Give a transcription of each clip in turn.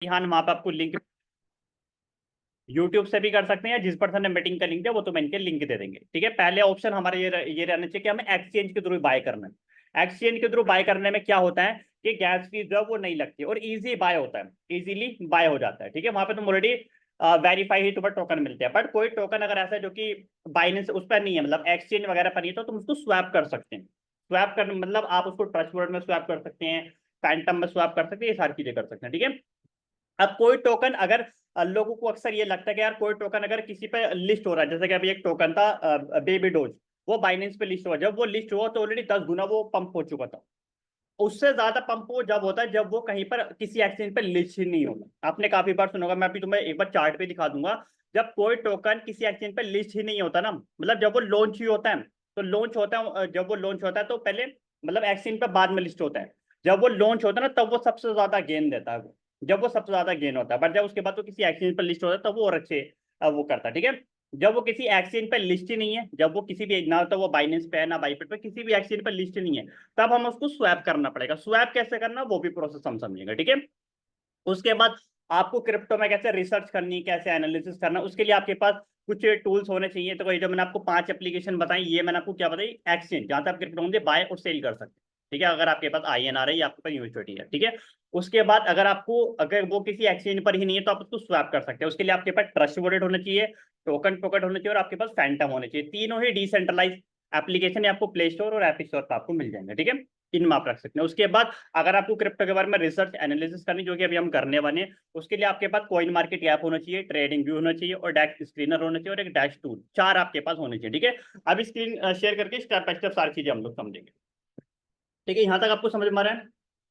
हाँ वहां पे आपको लिंक यूट्यूब से भी कर सकते हैं, या जिस पर्सन ने मीटिंग का लिंक दिया वो तो मैं इनके लिंक दे देंगे। ठीक है, पहले ऑप्शन हमारा ये रहना चाहिए कि हमें एक्सचेंज के थ्रू बाय करना है। एक्सचेंज के थ्रू बाय करने में क्या होता है कि गैस फीस जो है वो नहीं लगती और इजी बाय होता है, इजीली बाय हो जाता है। ठीक है, वहां पे तुम ऑलरेडी वेरीफाई ही तुम्हें टोकन मिलते हैं। बट कोई टोकन अगर ऐसा है जो कि बाइनेंस उस पर नहीं है, मतलब एक्सचेंज वगैरह पर नहीं है, तो तुम उसको स्वैप कर सकते हैं। स्वैप कर मतलब आप उसको ट्रस्ट वर्ड में स्वैप कर सकते हैं, फैंटम में स्वैप कर सकते हैं, ये सारी चीजें कर सकते हैं। ठीक है, अब कोई टोकन अगर लोगों को अक्सर ये लगता है कि यार कोई टोकन अगर किसी पे लिस्ट हो रहा है, जैसे कि अभी एक टोकन था बेबी डोज, वो बाइनेंस पे लिस्ट हुआ, जब वो लिस्ट हुआ तो ऑलरेडी 10 गुना वो पंप हो चुका था। उससे ज्यादा पंप वो जब होता है जब वो कहीं पर किसी एक्सचेंज पे लिस्ट ही नहीं होता। आपने काफी बार सुना होगा, मैं अभी तुम्हें एक बार चार्ट पे दिखा दूंगा। जब कोई टोकन किसी एक्सचेंज पे लिस्ट ही नहीं होता ना, मतलब जब वो लॉन्च ही होता है, तो लॉन्च होता है जब वो लॉन्च होता है तो पहले मतलब एक्सचेंज पे बाद में लिस्ट होता है। जब वो लॉन्च होता है ना तब वो सबसे ज्यादा गेन देता है वो, जब वो सबसे ज्यादा गेन होता है। बट जब उसके बाद वो किसी एक्सचेंज पर लिस्ट होता है तब वो और अच्छे वो करता है। ठीक है, जब वो किसी एक्सचेंज पे लिस्ट ही नहीं है, जब वो किसी भी ना तो वो बाइनेंस पे है ना बाइपेट पे, किसी भी एक्सचेंज पे लिस्ट नहीं है, तब हम उसको स्वैप करना पड़ेगा। स्वैप कैसे करना वो भी प्रोसेस हम समझेंगे। ठीक है, उसके बाद आपको क्रिप्टो में कैसे रिसर्च करनी, कैसे एनालिसिस करना, उसके लिए आपके पास कुछ टूल्स होने चाहिए। तो जो मैंने आपको 5 एप्लीकेशन बताई, ये मैंने आपको क्या बताई, एक्सचेंज जहां से आप क्रिप्टो में बाय और सेल कर सकते हैं। ठीक है, अगर आपके पास INR है या आपके पास यूएसडी है। ठीक है, उसके बाद अगर वो किसी एक्सचेंज पर ही नहीं है तो आप उसको स्वैप कर सकते हैं। उसके लिए आपके पास ट्रस्ट वॉलेट होना चाहिए, टोकन पॉकेट होना चाहिए और आपके पास फैंटम होने चाहिए। तीनों ही डिसेंट्रलाइज एप्लीकेशन आपको प्ले स्टोर और एप स्टोर पर आपको मिल जाएंगे। ठीक है, इनमें आप रख सकते हैं। उसके बाद अगर आपको क्रिप्टो के बारे में रिसर्च एनालिसिस करनी, जो कि अभी हम करने वाले हैं, उसके लिए आपके पास कॉइन मार्केट ऐप होना चाहिए, ट्रेडिंग व्यू होना चाहिए और डैक्स स्क्रीनर होना चाहिए और एक डैश टूल, 4 आपके पास होने चाहिए। ठीक है, अब स्क्रीन शेयर करके स्टेप बाय स्टेप सारी चीजें हम लोग समझेंगे। ठीक है, यहाँ तक आपको समझ में आ रहा है?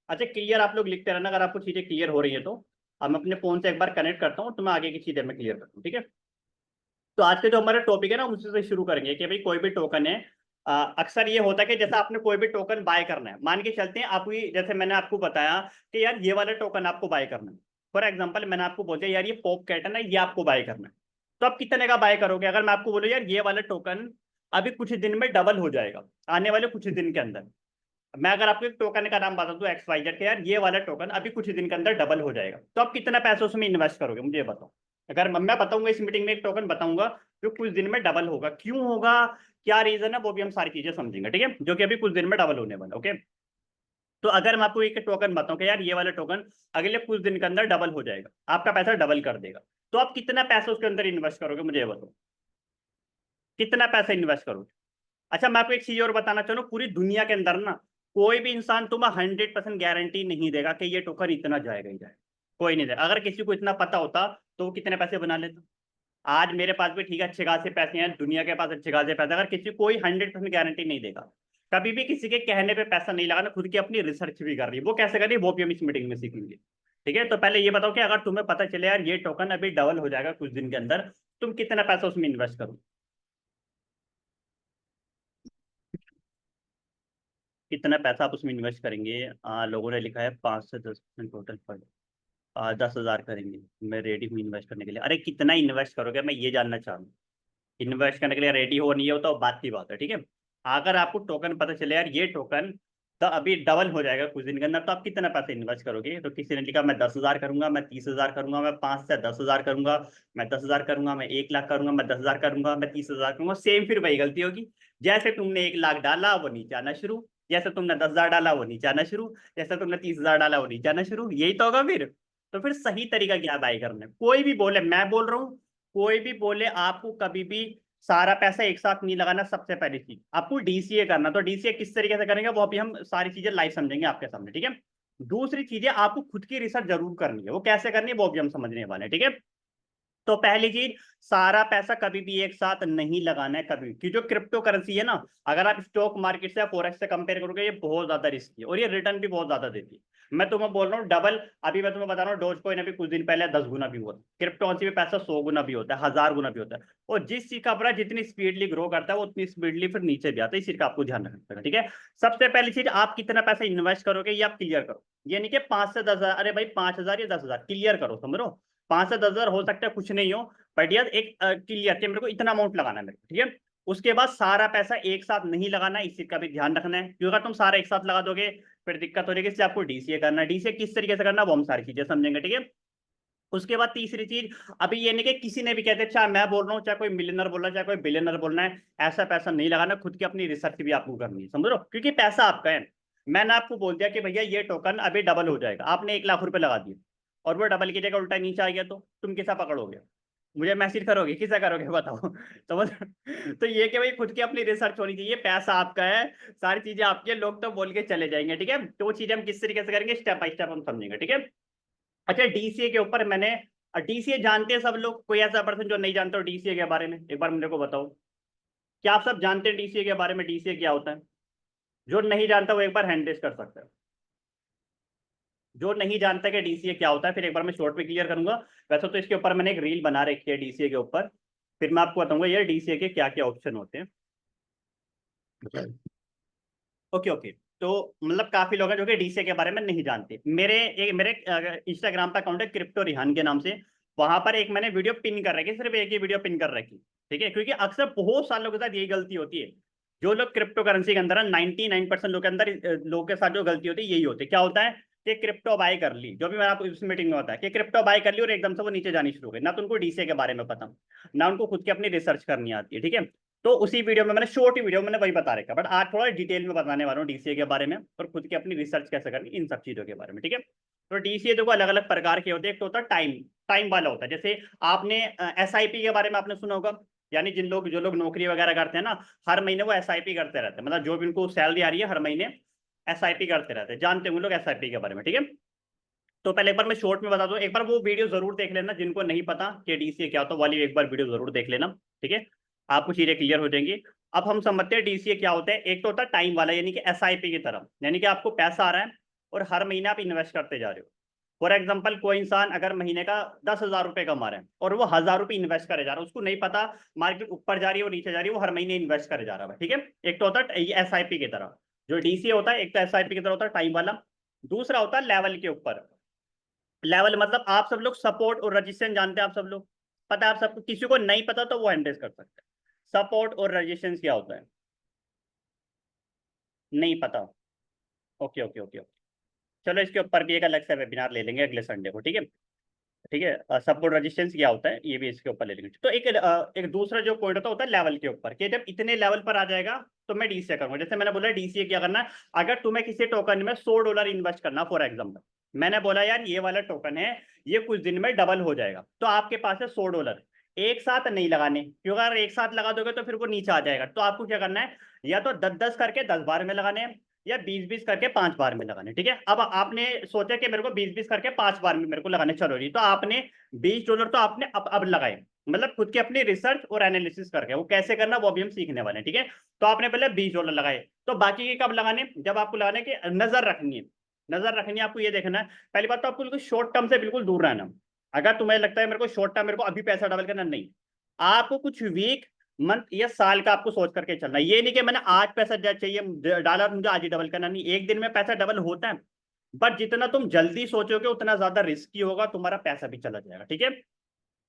अच्छा क्लियर, आप लोग लिखते रहना अगर आपको चीजें क्लियर हो रही है तो। अब मैं अपने फोन से एक बार कनेक्ट करता हूँ तो मैं आगे की चीजें मैं क्लियर करता हूँ। ठीक है, तो आज के जो हमारा टॉपिक है ना उसी से शुरू करेंगे कि भाई कोई भी टोकन है। अक्सर ये होता है कि जैसा आपने कोई भी टोकन बाय करना है, मान के चलते हैं आप, जैसे मैंने आपको बताया कि यार ये वाला टोकन आपको बाय करना है। फॉर एग्जांपल मैंने आपको बोल दिया यार ये पॉप कैट है ना, ये आपको बाय करना है। तो आप कितने का बाय करोगे? अगर मैं आपको बोलूँ यार ये वाला टोकन अभी कुछ दिन में डबल हो जाएगा, आने वाले कुछ दिन के अंदर। मैं अगर आपको एक टोकन का नाम बता दूं XYZ के, यार ये वाला टोकन अभी कुछ दिन के अंदर डबल हो जाएगा, तो आप कितना पैसा उसमें इन्वेस्ट करोगे मुझे ये बताओ। अगर मैं बताऊंगा इस मीटिंग में एक टोकन बताऊंगा जो कुछ दिन में डबल होगा, क्यों होगा, क्या रीजन है, वो भी हम सारी चीजें समझेंगे। ठीक है, जो कि अभी कुछ दिन में डबल होने वाला। ओके, तो अगर मैं आपको एक टोकन बताऊं कि यार ये वाला टोकन अगले कुछ दिन के अंदर डबल हो जाएगा, आपका पैसा डबल कर देगा, तो आप कितना पैसा उसके अंदर इन्वेस्ट करोगे मुझे ये बताओ, कितना पैसा इन्वेस्ट करोगे? अच्छा मैं आपको एक चीज और बताना चाहूँ, पूरी दुनिया के अंदर ना कोई भी इंसान तुम्हें 100% गारंटी नहीं देगा कि ये टोकन इतना जाएगा ही जाएगा। कोई नहीं देगा। अगर किसी को इतना पता होता तो वो कितने पैसे बना लेता। आज मेरे पास भी ठीक है अच्छे खासे पैसे हैं, दुनिया के पास अच्छे खासे पैसे, अगर किसी कोई 100% गारंटी नहीं देगा, कभी भी किसी के कहने पे पैसा नहीं लगाना, खुद की अपनी रिसर्च भी कर रही है। वो कैसे कर रही है वो भी हम इस मीटिंग में सीखेंगे। ठीक है, तो पहले ये बताओ कि अगर तुम्हें पता चले यार ये टोकन अभी डबल हो जाएगा कुछ दिन के अंदर, तुम कितना पैसा उसमें इन्वेस्ट करो? कितना पैसा आप उसमें इन्वेस्ट करेंगे? लोगों ने लिखा है 5 से 10% टोटल फंड, 10,000 करेंगे। मैं रेडी हूँ इन्वेस्ट करने के लिए। अरे कितना इन्वेस्ट करोगे मैं ये जानना चाह रहा हूँ। इन्वेस्ट करने के लिए रेडी हो नहीं हो तो बात की बात है। ठीक है, अगर आपको टोकन पता चले यार ये टोकन तो अभी डबल हो जाएगा कुछ दिन के अंदर, तो आप कितना पैसा इन्वेस्ट करोगे? तो किसी ने लिखा मैं 10,000 करूंगा, मैं 30,000 करूंगा, मैं 5 से 10,000 करूंगा, मैं 10,000 करूंगा, मैं 1 लाख करूंगा, मैं 10,000 करूंगा, मैं 30,000 करूंगा। सेम फिर वही गलती होगी। जैसे तुमने 1 लाख डाला वो नीचे आना शुरू, जैसे तुमने 10,000 डाला वो नीचे आना शुरू, जैसे तुमने 30,000 डाला वो नीचे आना शुरू, यही तो होगा फिर। तो फिर सही तरीका क्या बाय करना है? कोई भी बोले, मैं बोल रहा हूँ, कोई भी बोले आपको कभी भी सारा पैसा एक साथ नहीं लगाना। सबसे पहली चीज आपको DCA करना, तो DCA किस तरीके से करेंगे वो अभी हम सारी चीजें लाइव समझेंगे आपके सामने। ठीक है, दूसरी चीजें आपको खुद की रिसर्च जरूर करनी है, वो कैसे करनी है वो भी हम समझने वाले हैं। ठीक है, तो पहली चीज, सारा पैसा कभी भी एक साथ नहीं लगाना है कभी, कि जो क्रिप्टो करेंसी है ना, अगर आप स्टॉक मार्केट से या फॉरेक्स से कंपेयर करोगे, ये बहुत ज्यादा रिस्की है और ये रिटर्न भी बहुत ज्यादा देती है। मैं तुम्हें बोल रहा हूँ डबल, अभी मैं तुम्हें बता रहा हूँ डोज कॉइन अभी कुछ दिन पहले 10 गुना भी हुआ। क्रिप्टो करेंसी में पैसा 100 गुना भी होता है, 1000 गुना भी होता है। और जिस चीज का अपना जितनी स्पीडली ग्रो करता है वो उतनी स्पीडली फिर नीचे भी आता है, इस चीज का आपको ध्यान रखना है। ठीक है, सबसे पहली चीज आप कितना पैसा इन्वेस्ट करोगे ये आप क्लियर करो। ये नहीं कि 5 से 10,000, अरे भाई 5,000 या 10,000 क्लियर करो, समझो। 5 से 10,000 हो सकता है कुछ नहीं हो, बट यार एक क्लियर कि मेरे को इतना अमाउंट लगाना है मेरे को। ठीक है, उसके बाद सारा पैसा एक साथ नहीं लगाना है, इस चीज का भी ध्यान रखना है, क्योंकि अगर तुम सारा एक साथ लगा दोगे फिर दिक्कत हो जाएगी। इससे आपको DCA करना है। DCA किस तरीके से करना है वो हम सारी चीजें समझेंगे। ठीक है, उसके बाद तीसरी चीज, अभी ये नहीं कि किसी ने भी कहते चाहे मैं बोल रहा हूँ, चाहे कोई मिलियनर बोल रहा है, चाहे कोई बिलियनर बोल रहा है, ऐसा पैसा नहीं लगाना, खुद की अपनी रिसर्च भी आपको करनी है, समझ लो, क्योंकि पैसा आपका है। मैंने आपको बोल दिया कि भैया ये टोकन अभी डबल हो जाएगा, आपने 1 लाख रुपए लगा दिए और वो डबल की जगह उल्टा नीचे आ गया, तो तुम किसा पकड़ोगे? मुझे मैसेज करोगे, किसा करोगे बताओ? समझ? तो ये कि भाई खुद की अपनी रिसर्च होनी चाहिए, पैसा आपका है, सारी चीजें आपकी है, लोग तो बोल के चले जाएंगे, ठीक है? तो वो चीजें हम किस तरीके से करेंगे, स्टेप बाय स्टेप हम समझेंगे, ठीक है? अच्छा, डीसीए के ऊपर मैंने, डीसीए जानते हैं सब लोग? कोई ऐसा पर्सन जो नहीं जानता हो डीसीए के बारे में, एक बार मेरे को बताओ। क्या आप सब जानते हैं डीसीए के बारे में, डीसीए क्या होता है? जो नहीं जानता वो एक बार हैंड रेज कर सकता है। जो नहीं जानता कि डीसीए क्या होता है, फिर एक बार मैं शॉर्ट में क्लियर करूंगा। वैसे तो इसके ऊपर मैंने एक रील बना रखी है डीसीए के ऊपर, फिर मैं आपको बताऊंगा ये डीसीए के क्या क्या ऑप्शन होते हैं। Okay okay. तो मतलब काफी लोग हैं जो कि डीसीए के बारे में नहीं जानते। मेरे इंस्टाग्राम पे अकाउंट है क्रिप्टो रिहान के नाम से, वहां पर एक मैंने वीडियो पिन कर रखी, सिर्फ एक ही वीडियो पिन कर रखी, ठीक है? क्योंकि अक्सर बहुत सारे लोगों के साथ यही गलती होती है, जो लोग क्रिप्टो करेंसी के अंदर है, 99% लोग के अंदर, लोगों के साथ जो गलती होती है यही होती है। क्या होता है कि क्रिप्टो बाय कर ली, जो भी मैं आपको इस मीटिंग में होता है कि क्रिप्टो बाय कर ली और एकदम से वो नीचे जानी शुरू हो गई, ना तो उनको डीसीए के बारे में पता, ना उनको खुद की अपनी रिसर्च करनी आती है, ठीक है? तो उसी वीडियो में मैंने, शॉर्ट वीडियो में मैंने वही बता रखा, बट आज थोड़ा डिटेल में बताने वाला हूँ डीसीए के बारे में और खुद की अपनी रिसर्च कैसे करनी, इन सब चीजों के बारे में, ठीक है? तो डीसीए देखो अलग अलग प्रकार के होते हैं। एक तो होता है टाइम, टाइम वाला होता है, जैसे आपने एसआईपी के बारे में आपने सुना होगा, यानी जो लोग नौकरी वगैरह करते हैं ना, हर महीने वो एसआईपी करते रहते हैं, मतलब जो भी उनको सैलरी आ रही है हर महीने एसआईपी करते रहते हैं, जानते होंगे लोग एसआईपी के बारे में, ठीक है? तो पहले एक बार मैं शॉर्ट में बता दूं, एक बार वो वीडियो जरूर देख लेना, जिनको नहीं पता कि डीसीए क्या होता है, वाली एक बार वीडियो जरूर देख लेना, ठीक है? आपको चीजें क्लियर हो जाएंगी। अब हम समझते हैं डीसीए क्या होता है। एक तो होता है टाइम वाला, यानी कि एसआईपी की तरह, यानी कि आपको पैसा आ रहा है और हर महीने आप इन्वेस्ट करते जा रहे हो। फॉर एग्जाम्पल, कोई इंसान अगर महीने का 10,000 रुपए कमा रहा है और वो 1,000 रुपए इन्वेस्ट करे जा रहा है, उसको नहीं पता मार्केट ऊपर जा रही है और नीचे जा रही है, वो हर महीने इन्वेस्ट करे जा रहा है, ठीक है? एक तो होता है एसआईपी की तरह जो डीसीए होता है, एक तो एसआईपी की तरह होता है टाइम वाला। दूसरा होता है लेवल के ऊपर। लेवल मतलब आप सब लोग सपोर्ट और रजिस्टेंस जानते हैं, आप सब लोग, पता है आप सबको? किसी को नहीं पता तो वो हैंडल कर सकते हैं। सपोर्ट और रजिस्टेंस क्या होता है? नहीं पता? Okay okay okay okay. चलो इसके ऊपर भी एक अलग से वेबिनार ले लेंगे अगले संडे को, ठीक है? ठीक है, सपोर्ट रेजिस्टेंस क्या होता है ये भी इसके ऊपर ले लेंगे। तो एक दूसरा जो पॉइंट होता है लेवल के ऊपर, कि जब इतने लेवल पर आ जाएगा तो मैं डीसीए करूंगा। जैसे मैंने बोला डीसीए क्या करना है, अगर तुम्हें किसी टोकन में $100 इन्वेस्ट करना, फॉर एग्जाम्पल मैंने बोला यार ये वाला टोकन है, ये कुछ दिन में डबल हो जाएगा, तो आपके पास है $100, एक साथ नहीं लगाने, क्योंकि अगर एक साथ लगा दोगे तो फिर वो नीचे आ जाएगा। तो आपको क्या करना है, या तो 10-10 करके 10 बार में लगाने हैं, या 20-20 करके 5 बार में लगाने, ठीक है? अब आपने सोचा कि मेरे को 20-20 करके 5 बार में मेरे को लगाने, चलो जी, तो आपने $20 तो आपने अब लगाए, मतलब खुद की अपनी रिसर्च और एनालिसिस करके, वो कैसे करना वो भी हम सीखने वाले हैं, ठीक है? तो आपने पहले $20 लगाए, तो बाकी के कब लगाने, जब आपको लगाने की नजर रखनी है। नजर रखनी है, आपको ये देखना है, पहली बात तो आपको बिल्कुल शॉर्ट टर्म से बिल्कुल दूर रहना। अगर तुम्हें लगता है मेरे को शॉर्ट टर्म, मेरे को अभी पैसा डबल करना, नहीं, आपको कुछ वीक, मंथ या साल का आपको सोच करके चलना। ये नहीं कि मैंने आज पैसा चाहिए डॉलर, मुझे आज ही डबल करना, नहीं, एक दिन में पैसा डबल होता है, बट जितना तुम जल्दी सोचोगे उतना ज्यादा रिस्की होगा, तुम्हारा पैसा भी चला जाएगा, ठीक है?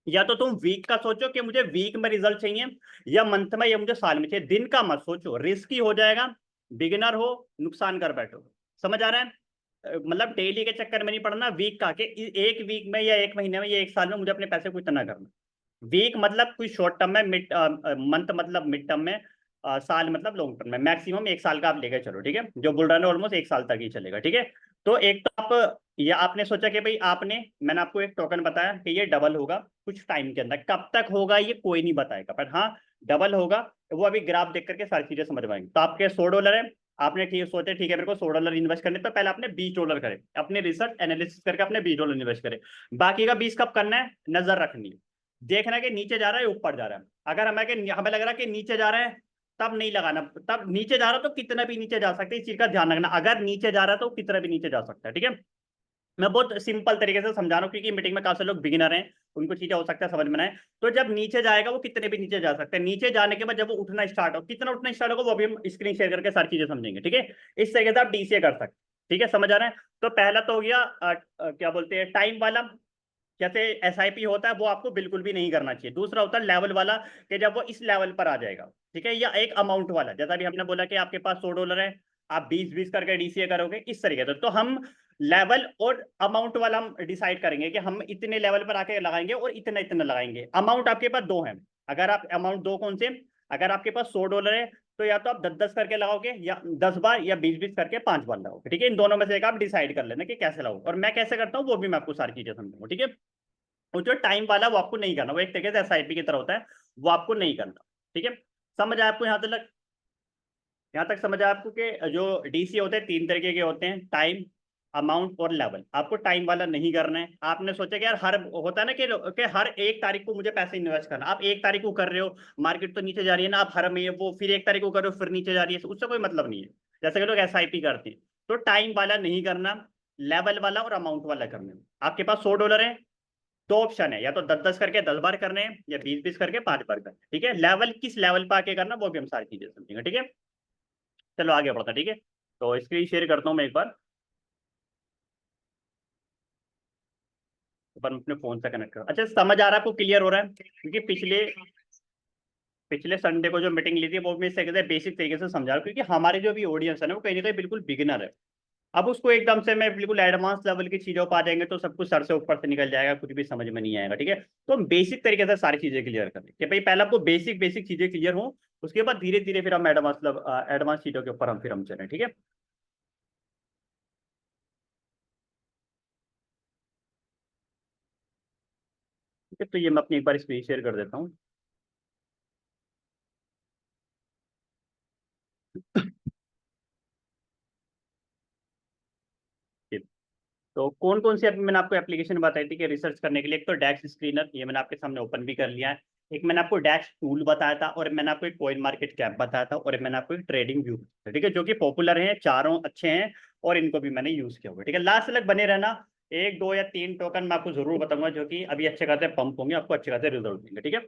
या तो तुम वीक का सोचो कि मुझे वीक में रिजल्ट चाहिए, या मंथ में, या मुझे साल में चाहिए, दिन का मत सोचो, रिस्की हो जाएगा, बिगिनर हो, नुकसान कर बैठो। समझ आ रहा है? मतलब डेली के चक्कर में नहीं पड़ना, वीक का, कि एक वीक में या एक महीने में या एक साल में मुझे अपने पैसे को इतना करना। वीक मतलब कोई शॉर्ट टर्म में, मिड मंथ मतलब मिड टर्म में, साल मतलब लॉन्ग टर्म में, मैक्सिमम एक साल का आप लेकर चलो, ठीक है? जो बुल रन है ऑलमोस्ट एक साल तक ही चलेगा, ठीक है? तो एक तो आप, या आपने सोचा कि भाई मैंने आपको एक टोकन बताया कि ये डबल होगा कुछ टाइम के अंदर, कब तक होगा ये कोई नहीं बताएगा, पर हाँ डबल होगा। वो अभी ग्राफ देख करके सारी चीजें समझ पाएंगे। तो आपके $100 है, आपने ठीक सोचे ठीक है मेरे को $100 इन्वेस्ट करने, तो पहले आपने $20 करे, अपने रिसर्च एनालिसिस करके अपने $20 इन्वेस्ट करे। बाकी का 20 कब करना है, नजर रखनी है, देखना है कि नीचे जा रहा है ऊपर जा रहा है। अगर हमें लग रहा है कि नीचे जा रहा है, तब नहीं लगाना। तब नीचे जा रहा तो कितना भी नीचे जा सकते हैं, इस चीज का ध्यान रखना। अगर नीचे जा रहा है तो कितना भी नीचे जा सकता है, ठीक है? मैं बहुत सिंपल तरीके से समझा रहा हूँ, क्योंकि मीटिंग में काफी लोग बिगिनर हैं, उनको चीजें हो सकता है समझ में ना आए। तो जब नीचे जाएगा वो कितने भी नीचे जा सकते हैं, नीचे जाने के बाद जब वो उठना स्टार्ट हो, कितना उठना स्टार्ट होगा वो भी हम स्क्रीन शेयर करके सारी चीजें समझेंगे, ठीक है? इस तरीके से आप डीसीए कर सकते हैं, ठीक है? समझ आ रहा है? तो पहला तो हो गया क्या बोलते हैं, टाइम वाला, जैसे एसआईपी होता है वो आपको बिल्कुल भी नहीं करना चाहिए। दूसरा होता है लेवल वाला, कि जब वो इस लेवल पर आ जाएगा, ठीक है? या एक अमाउंट वाला, जैसा भी हमने बोला कि आपके पास $100 है, आप 20-20 करके डीसीए करोगे, इस तरीके से। तो हम लेवल और अमाउंट वाला हम डिसाइड करेंगे कि हम इतने लेवल पर आके लगाएंगे और इतना इतना लगाएंगे। अमाउंट आपके पास दो है, अगर आप अमाउंट दो कौन से, अगर आपके पास $100 है तो या तो आप 10-10 करके लगाओगे, या 10 बार, या 20-20 करके 5 बार लगाओगे, ठीक है। इन दोनों में से एक आप डिसाइड कर लेना कि कैसे लगाओगे, और मैं कैसे करता हूँ वो भी मैं आपको सारी चीजें समझाऊंगा, ठीक है। और जो टाइम वाला वो आपको नहीं करना, वो एक तरीके से एसआईपी की तरह होता है, वो आपको नहीं करना, ठीक है। समझ आया आपको यहाँ तक समझ आया आपको कि जो डीसी होते हैं तीन तरीके के होते हैं, टाइम, अमाउंट और लेवल। आपको टाइम वाला नहीं करना है। आपने सोचा कि यार हर होता है ना कि हर एक तारीख को मुझे पैसे इन्वेस्ट करना, आप एक तारीख को कर रहे हो, मार्केट तो नीचे जा रही है ना, आप हर महीने वो फिर एक तारीख को कर रहे हो फिर नीचे जा रही है, उससे कोई मतलब नहीं है। जैसे कि लोग एसआईपी करते हैं, तो टाइम वाला नहीं करना, लेवल वाला और अमाउंट वाला करना है। आपके पास $100 है, दो ऑप्शन है, या तो 10-10 करके 10 बार करने हैं, या 20-20 करके 5 बार करने हैं, ठीक है। लेवल किस लेवल पर आके करना वो भी हम सारी चीजें समझेंगे, ठीक है। चलो आगे बढ़ता है, ठीक है। तो स्क्रीन शेयर करता हूँ मैं एक बार, अपन अपने फोन से कनेक्ट कर। अच्छा, समझ आ रहा है आपको, क्लियर हो रहा है? क्योंकि पिछले पिछले संडे को जो मीटिंग ली थी वो मैं इससे बेसिक तरीके से समझा रहा हूँ, क्योंकि हमारे जो भी ऑडियंस है ना वो कहीं ना कहीं बिल्कुल बिगिनर है। अब उसको एकदम से मैं बिल्कुल एडवांस लेवल की चीजों पर आ जाएंगे तो सब कुछ सर से ऊपर से निकल जाएगा, कुछ भी समझ में नहीं आएगा, ठीक है। तो हम बेसिक तरीके से सारी चीजें क्लियर करें कि भाई पहले आपको बेसिक बेसिक चीजें क्लियर हो, उसके बाद धीरे धीरे फिर हम एडवांस चीजों के ऊपर हम फिर हम चलें, ठीक है। ठीक है, तो ये मैं अपनी एक बार स्क्रीन शेयर कर देता हूँ। तो कौन कौन सी मैंने आपको एप्लीकेशन बताई थी कि रिसर्च करने के लिए, एक तो डैक्स स्क्रीनर, ये मैंने आपके सामने ओपन भी कर लिया है। एक मैंने आपको डैक्स टूल बताया था, और मैंने आपको एक कॉइन मार्केट कैप बताया था, और मैंने आपको एक ट्रेडिंग व्यू, ठीक है, जो कि पॉपुलर हैं, चारों अच्छे हैं, और इनको भी मैंने यूज किया हुआ है, ठीक है। लास्ट तक बने रहना। एक दो या तीन टोकन मैं आपको जरूर बताऊंगा जो कि अभी अच्छे खासे पंप होंगे, आपको अच्छे खासे रिजल्ट देंगे, ठीक है।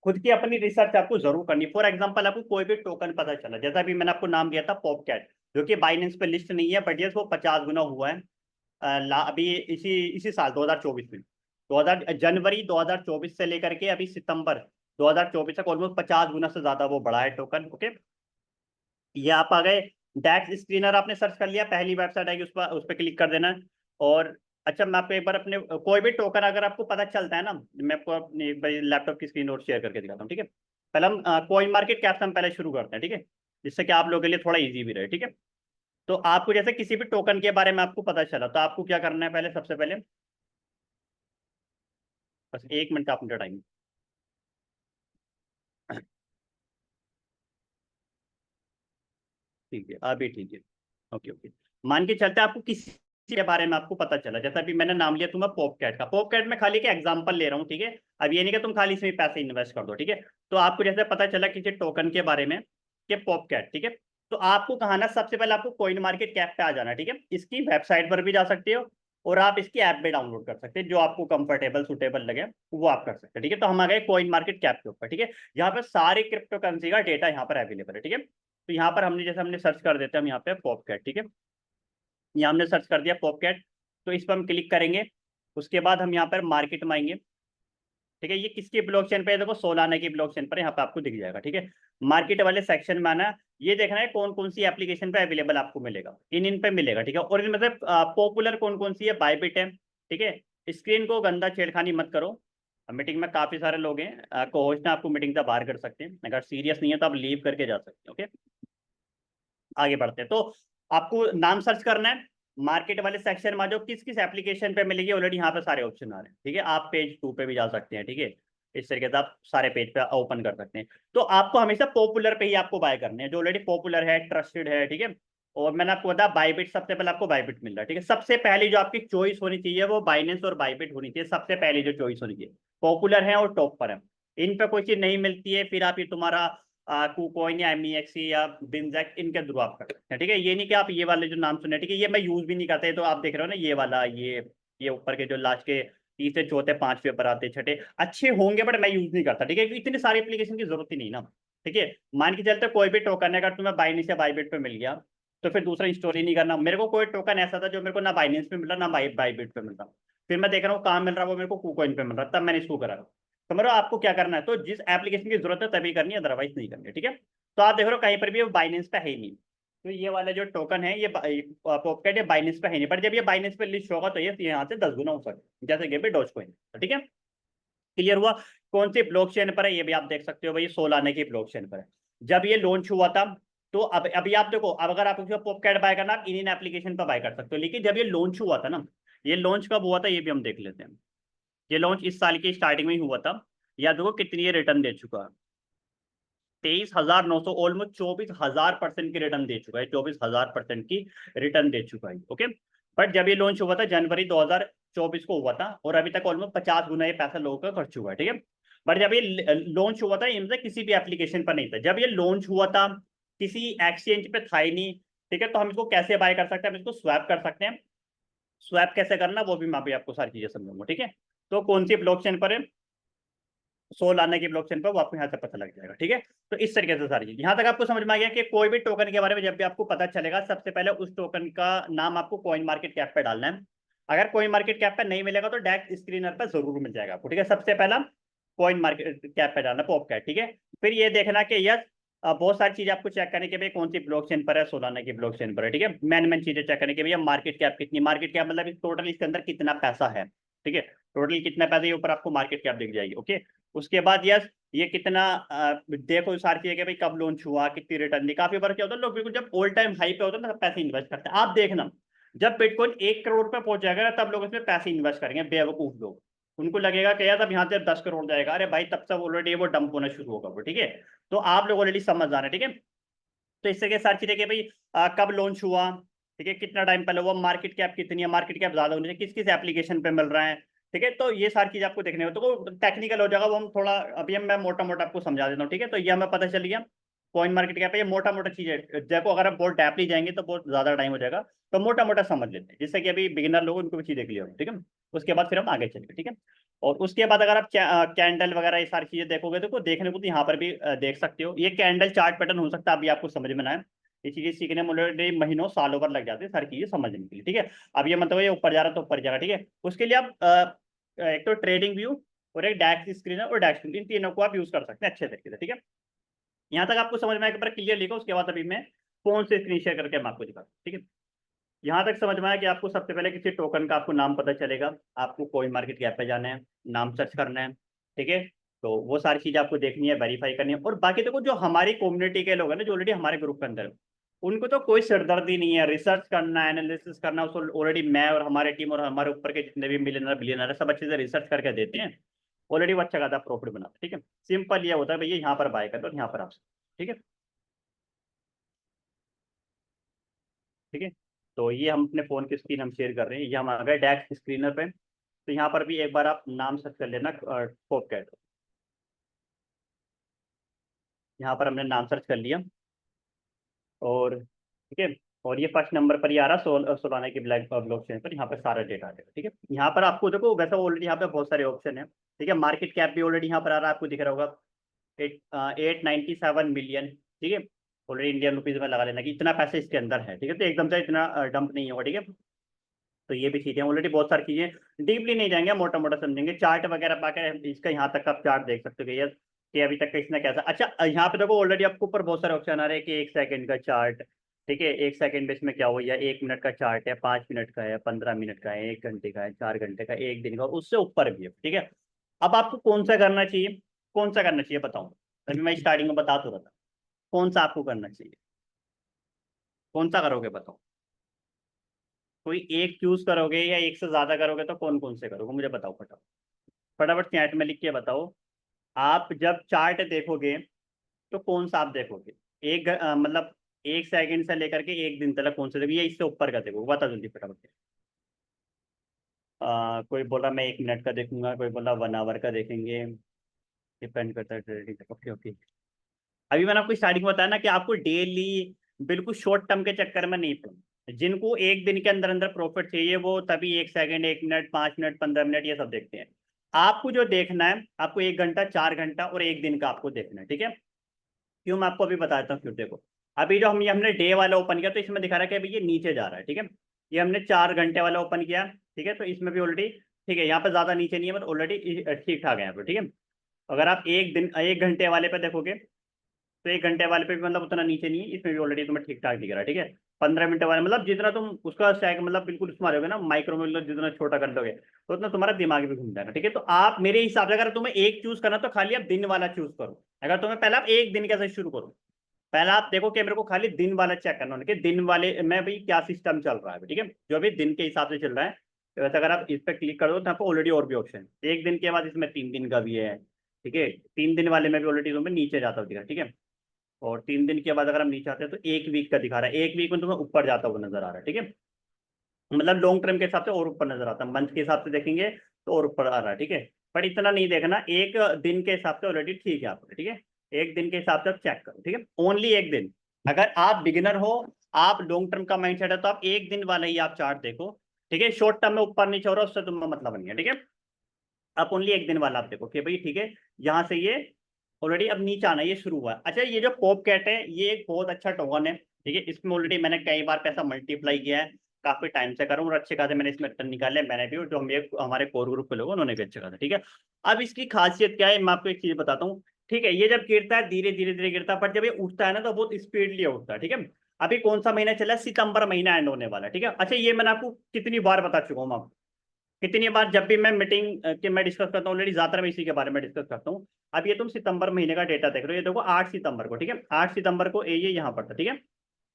खुद की अपनी रिसर्च आपको जरूर करनी। फॉर एग्जांपल आपको कोई भी टोकन पता चला, जैसा अभी मैंने आपको नाम दिया था पॉपकैट, जो कि बाइनेंस पे लिस्ट नहीं है, बट यस वो 50 गुना हुआ है अभी इसी इसी साल 2024 में। 2000 जनवरी 2024 से लेकर के अभी सितंबर 2024 तक ऑलमोस्ट 50 गुना से ज्यादा वो बढ़ा है टोकन, ओके। ये आप आ गए, डैक्स स्क्रीनर आपने सर्च कर लिया, पहली वेबसाइट आएगी उस पर क्लिक कर देना है। और अच्छा, मैं आपको एक बार अपने कोई भी टोकन अगर आपको पता चलता है ना, मैं आपको अपनी एक बार लैपटॉप की स्क्रीन और शेयर करके दिखाता हूँ, ठीक है। पहले हम कॉइन मार्केट कैप से हम पहले शुरू करते हैं, ठीक है, जिससे कि आप लोगों के लिए थोड़ा इजी भी रहे, ठीक है। तो आपको जैसे किसी भी टोकन के बारे में आपको पता चला, तो आपको क्या करना है, पहले सबसे पहले बस 1 मिनट का अपना टाइम। ठीक है, अभी ठीक है, ओके ओके। मान के चलते आपको किसी के बारे में आपको पता चला, जैसा अभी मैंने नाम लिया तुम्हें पॉपकैट का, पॉपकैट में खाली के एग्जांपल ले रहा हूँ, ठीक है। अब ये नहीं कि तुम खाली इसमें पैसे इन्वेस्ट कर दो, ठीक है। तो आपको जैसे पता चला किसी टोकन के बारे में कि पॉपकैट, ठीक है, तो आपको कहा ना, सबसे पहले आपको कॉइन मार्केट कैप पे आ जाना, ठीक है। इसकी वेबसाइट पर भी जा सकते हो, और आप इसकी ऐप भी डाउनलोड कर सकते हैं, जो आपको कंफर्टेबल सुटेबल लगे वो आप कर सकते हैं, ठीक है। तो हम आ गए कॉइन मार्केट कैप के ऊपर, ठीक है। यहाँ पर सारे क्रिप्टो करेंसी का डेटा यहाँ पर अवेलेबल है, ठीक है। तो यहाँ पर हमने जैसे हमने सर्च कर देते हैं हम यहाँ पे पॉपकैट, ठीक है। यहाँ हमने सर्च कर दिया पॉपकैट, तो इस पर हम क्लिक करेंगे। उसके बाद हम यहाँ पर मार्केट में आएंगे, ठीक है। ये किसकी ब्लॉकचेन पे है, देखो सोलाना की ब्लॉकचेन पर यहाँ पे आपको दिख जाएगा, ठीक है। मार्केट वाले सेक्शन में आना, ये देखना है कौन कौन सी एप्लीकेशन पे अवेलेबल आपको मिलेगा, इन पे मिलेगा, ठीक है। और इनमें से पॉपुलर कौन कौन सी है, बायबिट है, ठीक है। स्क्रीन को गंदा छेड़खानी मत करो, मीटिंग में काफी सारे लोग हैं, को होस्ट आपको मीटिंग से बाहर कर सकते हैं, अगर सीरियस नहीं है तो आप लीव करके जा सकते हैं, ओके। आगे बढ़ते हैं, तो आपको नाम सर्च करना है, मार्केट वाले सेक्शन में जो किस किस एप्लीकेशन पे मिलेगी, ऑलरेडी यहाँ पे सारे ऑप्शन आ रहे हैं, ठीक है। आप पेज 2 पे भी जा सकते हैं, ठीक है। इस तरीके से आप सारे पेज पे ओपन कर सकते हैं। तो आपको हमेशा पॉपुलर पे ही आपको बाय करने हैं, जो ऑलरेडी पॉपुलर है, ट्रस्टेड है, ठीक है। और मैंने आपको बताया बाइबिट, सबसे पहले आपको बाइबिट मिल रहा है, ठीक है। सबसे पहली जो आपकी चॉइस होनी चाहिए वो बाइनेंस और बाइबिट होनी चाहिए, सबसे पहली जो चॉइस होनी चाहिए, पॉपुलर है और टॉप पर है। इन पे कोई चीज नहीं मिलती है, फिर आप ये तुम्हारा कुकॉइन या एमईएक्सी या बिनजैक, इनके थ्रू आप कर सकते हैं, ठीक है। ये नहीं कि आप ये वाले जो नाम सुने, ठीक है, ये मैं यूज भी नहीं करता, तो आप देख रहे हो ना ये वाला, ये ऊपर के जो लास्ट के तीसरे चौथे पांच पेपर आते छठे अच्छे होंगे, बट मैं यूज नहीं करता, ठीक है, क्योंकि इतनी सारी एप्लीकेशन की जरूरत ही नहीं ना, ठीक है। मान के चलते कोई भी टोकन है, अगर तुम्हें बाइनेंस या बाइबिट पे मिल गया, तो फिर दूसरा इंस्टॉल ही नहीं करना। मेरे को कोई टोकन ऐसा था जो मेरे को ना बाइनेंस पे मिल रहा, ना बाइबिट पे मिल रहा, फिर मैं देख रहा हूँ कहाँ मिल रहा है, वो मेरे को कुकॉइन पे मिल रहा, तब मैंने इसको करा। समझ रहे हो आपको क्या करना है, तो जिस एप्लीकेशन की जरूरत है तभी करनी है, अदरवाइज नहीं करनी है, ठीक है। तो आप देख रहे हो कहीं पर भी बाइनेंस पे है ही नहीं, तो ये वाला जो टोकन है ये पॉपकैट या बाइनेंस पे है नहीं, पर जब ये बाइनेंस पे लिस्ट होगा तो ये यहाँ से 10 गुना हो सकता है, जैसे कि डॉज कॉइन। ठीक है, क्लियर हुआ। कौन सी ब्लॉकचेन पर है ये भी आप देख सकते हो भाई, सोलाना की ब्लॉकचेन पर है। जब ये लॉन्च हुआ था तो अब अभी आप देखो, अब अगर आपको पॉपकैट बाय करना आप इन एप्लीकेशन पर बाय कर सकते हो, लेकिन जब ये लॉन्च हुआ था ना, ये लॉन्च कब हुआ था ये भी हम देख लेते हैं। ये लॉन्च इस साल की स्टार्टिंग में ही हुआ था। या देखो कितनी ये रिटर्न दे चुका है, 23,900, ऑलमोस्ट 24,000% की रिटर्न दे चुका है, 24,000% की रिटर्न दे चुका है। ओके, बट जब ये लॉन्च हुआ था जनवरी 2024 को हुआ था, और अभी तक ऑलमोस्ट 50 गुना ये पैसा लोगों का कर चुका है। ठीक है, बट जब ये लॉन्च हुआ था इनसे किसी भी एप्लीकेशन पर नहीं था, जब ये लॉन्च हुआ था किसी एक्सचेंज पे था ही नहीं। ठीक है, तो हम इसको कैसे बाय कर सकते हैं, हम इसको स्वैप कर सकते हैं। स्वैप कैसे करना वो भी मैं अभी आपको सारी चीजें समझाऊंगा। ठीक है, तो कौन सी ब्लॉकचेन पर है, सोलाना की ब्लॉकचेन पर, वो आपको यहाँ से पता लग जाएगा। ठीक है, तो इस तरीके से सारी चीज यहाँ तक आपको समझ में आ गया कि कोई भी टोकन के बारे में जब भी आपको पता चलेगा, सबसे पहले उस टोकन का नाम आपको कॉइन मार्केट कैप पे डालना है। अगर कॉइन मार्केट कैप पे नहीं मिलेगा तो डेक्स स्क्रीनर पर जरूर मिल जाएगा आपको। ठीक है, सबसे पहला कॉइन मार्केट कैप पे डालना पॉपकैट। ठीक है, फिर ये देखना कि यस बहुत सारी चीजें आपको चेक करने के भाई कौन सी ब्लॉकचेन पर है, सोलाना की ब्लॉकचेन पर है। ठीक है, मेन चीजें चेक करने के भैया मार्केट कैप कितनी, मार्केट कैप मतलब टोटल इसके अंदर कितना पैसा है। ठीक है, टोटल कितना पैसा है ऊपर आपको मार्केट कैप दिख जाएगी। ओके, उसके बाद यस ये कितना देखो सारी चीजें कि भाई कब लॉन्च हुआ, कितनी रिटर्न दी। काफी बार क्या होता है लोग बिल्कुल जब ऑल टाइम हाई पे होता है ना पैसे इन्वेस्ट करते हैं। आप देखना जब बिटकॉइन 1 करोड़ पे पहुंच जाएगा ना तब लोग इसमें पैसे इन्वेस्ट करेंगे, बेवकूफ लोग। उनको लगेगा कि यार तब यहाँ से 10 करोड़ जाएगा, अरे भाई तब सब ऑलरेडी वो डंप होना शुरू होगा वो। ठीक है, तो आप लोग ऑलरेडी समझ जाना। ठीक है, तो इससे के सारी चीजें कि भाई कब लॉन्च हुआ, ठीक है, कितना टाइम पहले हुआ, मार्केट कैप कितनी है, मार्केट कैप ज्यादा होनी चाहिए, किस किस एप्लीकेशन पे मिल रहा है। ठीक है, तो ये सारी चीज आपको देखने हो तो टेक्निकल हो जाएगा वो, हम थोड़ा अभी मैं मोटा मोटा आपको समझा देता हूँ। ठीक है, तो ये हमें पता चल गया कॉइन मार्केट कैप है, ये मोटा मोटा चीज है। देखो अगर आप बहुत डैपली जाएंगे तो बहुत ज्यादा टाइम हो जाएगा, तो मोटा मोटा समझ लेते हैं जिससे कि अभी बिगिनर लोग उनको भी चीज देख लिया। ठीक है, उसके बाद फिर हम आगे चलेंगे। ठीक है, और उसके बाद अगर आप कैंडल वगैरह ये सारी चीजें देखोगे तो देखने को तो यहाँ पर भी देख सकते हो, ये कैंडल चार्ट पैटर्न हो सकता है अभी आपको समझ में ना आए। ये चीजें सीखने में ऑलरेडी महीनों सालों भर लग जाते हैं सारी चीजें समझने के लिए। ठीक है, अब ये मतलब ये ऊपर जा रहा है तो ऊपर जा रहा है। ठीक है, उसके लिए आप एक तो ट्रेडिंग व्यू और एक डैक्स स्क्रीनर और डैक्स, इन तीनों को आप यूज कर सकते हैं अच्छे तरीके से। ठीक है, यहाँ तक आपको समझ में आया, क्लियर लिखो, उसके बाद अभी मैं फोन से स्क्रीन शेयर करके मैं आपको दिखाता हूँ। ठीक है, यहाँ तक समझ में आया कि आपको सबसे पहले किसी टोकन का आपको नाम पता चलेगा, आपको कॉइन मार्केट कैप पे जाना है, नाम सर्च करना है। ठीक है, तो वो सारी चीजें आपको देखनी है, वेरीफाई करनी है। और बाकी देखो जो हमारी कम्युनिटी के लोग हैं ना जो ऑलरेडी हमारे ग्रुप के अंदर है, उनको तो कोई सिरदर्दी नहीं है, रिसर्च करना, एनालिसिस करना, उसको ऑलरेडी मैं और हमारे टीम और हमारे ऊपर के जितने भी मिलियनर बिलियनर है सब अच्छे से रिसर्च करके देते हैं। ऑलरेडी वो अच्छा खासा प्रॉफिट बनाते हैं। ठीक है, सिंपल ये होता है भैया यहाँ पर बाय कर दो, यहाँ पर आप। ठीक है, ठीक है, तो ये हम अपने फोन की स्क्रीन हम शेयर कर रहे हैं, ये हम आ गए डैक्स स्क्रीनर पे। तो यहाँ पर भी एक बार आप नाम सर्च कर लेना पॉपकैट, यहाँ पर हमने नाम सर्च कर लिया। और ठीक है, और ये फर्स्ट नंबर पर ही आ रहा सोलाना की ब्लैक ब्लॉकचेन पर, यहाँ पर सारा डेटा आ जाएगा। ठीक है, यहाँ पर आपको देखो वैसे ऑलरेडी यहाँ पे बहुत सारे ऑप्शन है। ठीक है, मार्केट कैप भी ऑलरेडी यहाँ पर आ रहा है, आपको दिख रहा होगा 897 मिलियन। ठीक है, ऑलरेडी इंडियन रुपीज में लगा लेना कि इतना पैसे इसके अंदर है। ठीक है, तो एकदम से इतना डंप नहीं होगा। ठीक है, तो ये भी चीजें ऑलरेडी बहुत सारी चीजें डीपली नहीं जाएंगे, मोटा मोटा समझेंगे। चार्ट वगैरह पाकर इसका यहाँ तक आप चार्ट देख सकते हो कि ये कि अभी तक का इसने कैसा। अच्छा यहाँ पे देखो ऑलरेडी आपको ऊपर बहुत सारे ऑप्शन आ रहे हैं कि 1 सेकंड का चार्ट। ठीक है, 1 सेकंड में इसमें क्या हो, या 1 मिनट का चार्ट है, 5 मिनट का है, 15 मिनट का है, 1 घंटे का है, 4 घंटे का, 1 दिन का, उससे ऊपर भी है। ठीक है, अब आपको कौन सा करना चाहिए, कौन सा करना चाहिए बताऊँ। अभी मैं स्टार्टिंग में बता तो रहा था, कौन सा आपको करना चाहिए, कौन सा करोगे बताओ। कोई एक चूज करोगे या एक से ज्यादा करोगे, तो कौन कौन से करोगे मुझे बताओ फटाफट। फटाफट चैट में लिख के बताओ। आप जब चार्ट देखोगे तो कौन सा आप देखोगे, मतलब 1 सेकंड से लेकर के 1 दिन तक कौन सा देखोगे, या इससे ऊपर का देखोगे, बता जल्दी फटाफट। कोई बोला मैं 1 मिनट का देखूंगा, कोई बोला 1 आवर का देखेंगे, डिपेंड करता है ट्रेडिंग। ओके ओके, अभी मैंने आपको स्टार्टिंग में बताया ना कि आपको डेली बिल्कुल शॉर्ट टर्म के चक्कर में नहीं पड़ना। जिनको 1 दिन के अंदर अंदर प्रॉफिट चाहिए वो तभी 1 सेकंड, 1 मिनट, 5 मिनट, 15 मिनट ये सब देखते हैं। आपको जो देखना है आपको 1 घंटा, 4 घंटा और 1 दिन का आपको देखना है। ठीक है, क्यों मैं आपको अभी बताता हूँ क्यों। देखो अभी जो हम ये हमने डे वाला ओपन किया तो इसमें दिखा रहा है कि अभी ये नीचे जा रहा है। ठीक है, ये हमने 4 घंटे वाला ओपन किया। ठीक है, तो इसमें भी ऑलरेडी ठीक है, यहाँ पे ज्यादा नीचे नहीं है बट ऑलरेडी ठीक ठाक है यहाँ पे। ठीक है, अगर आप 1 दिन 1 घंटे वाले पे देखोगे तो 1 घंटे वाले पे भी मतलब उतना नीचे नहीं है, इसमें भी ऑलरेडी तुम्हें ठीक ठाक दिख रहा है, ठीक है। 15 मिनट वाले मतलब जितना तुम उसका स्टैक मतलब बिल्कुल उसमें मारोगे ना, माइक्रो में मतलब जितना छोटा कर लोगे तो उतना तुम्हारा दिमाग भी घूम जाएगा, ठीक है। तो आप मेरे हिसाब से अगर तुम्हें एक चूज करना तो खाली आप दिन वाला चूज करो। अगर तुम्हें पहले आप एक दिन कैसे शुरू करो, पहला आप देखो कि मेरे को खाली दिन वाला चेक करना है कि दिन वाले में भाई क्या सिस्टम चल रहा है, ठीक है, जो अभी दिन के हिसाब से चल रहा है। तो वैसे अगर आप इस पर क्लिक कर दो तो आपको ऑलरेडी और भी ऑप्शन, एक दिन के बाद इसमें 3 दिन का भी है, ठीक है। 3 दिन वाले में भी ऑलरेडी तुम्हें नीचे जाता हुआ दिखा, ठीक है। और 3 दिन के बाद अगर हम नीचे आते हैं तो 1 वीक का दिखा रहा है, 1 वीक में तुम्हें ऊपर जाता हुआ नजर आ रहा है, ठीक है। मतलब लॉन्ग टर्म के हिसाब से और ऊपर नजर आता है, मंथ के हिसाब से देखेंगे तो और ऊपर आ रहा है, ठीक है। पर इतना नहीं देखना, एक दिन के हिसाब से ऑलरेडी ठीक है आपको, ठीक है। एक दिन के हिसाब से आप चेक करो, ठीक है, ओनली एक दिन। अगर आप बिगिनर हो, आप लॉन्ग टर्म का माइंडसेट है, तो आप एक दिन वाला ही आप चार्ट देखो, ठीक है। शॉर्ट टर्म में ऊपर नीचे हो रहा है उससे तुम्हें मतलब नहीं है, ठीक है। आप ओनली एक दिन वाला आप देखो कि भाई ठीक है, यहाँ से ये ऑलरेडी अब नीचे आना ये शुरू हुआ है। अच्छा, ये जो पॉप कैट है ये एक बहुत अच्छा टोकन है, ठीक है। इसमें ऑलरेडी मैंने कई बार पैसा मल्टीप्लाई किया है, काफी टाइम से करूँ और अच्छे खासे मैंने इसमें रिटर्न निकाले, मैंने भी और जो हम ये हमारे कोर ग्रुप के लोग उन्होंने भी अच्छे खासे, ठीक है। अब इसकी खासियत क्या है मैं आपको एक चीज बताता हूँ, ठीक है। ये जब गिरता है धीरे धीरे धीरे गिरता है, पर जब ये उठता है ना तो बहुत स्पीडली उठता है, ठीक है। अभी कौन सा महीना चला है, सितंबर महीना एंड होने वाला है, ठीक है। अच्छा, ये मैंने आपको कितनी बार बता चुका हूँ आपको, कितनी बार जब भी मैं मीटिंग के मैं डिस्कस करता हूँ, ऑलरेडी ज्यादातर मैं इसी के बारे में डिस्कस करता हूँ। अब ये तुम सितंबर महीने का डेटा देख रहे हो, ये देखो 8 सितंबर को, ठीक है, 8 सितंबर को ये यहाँ पर था, ठीक है।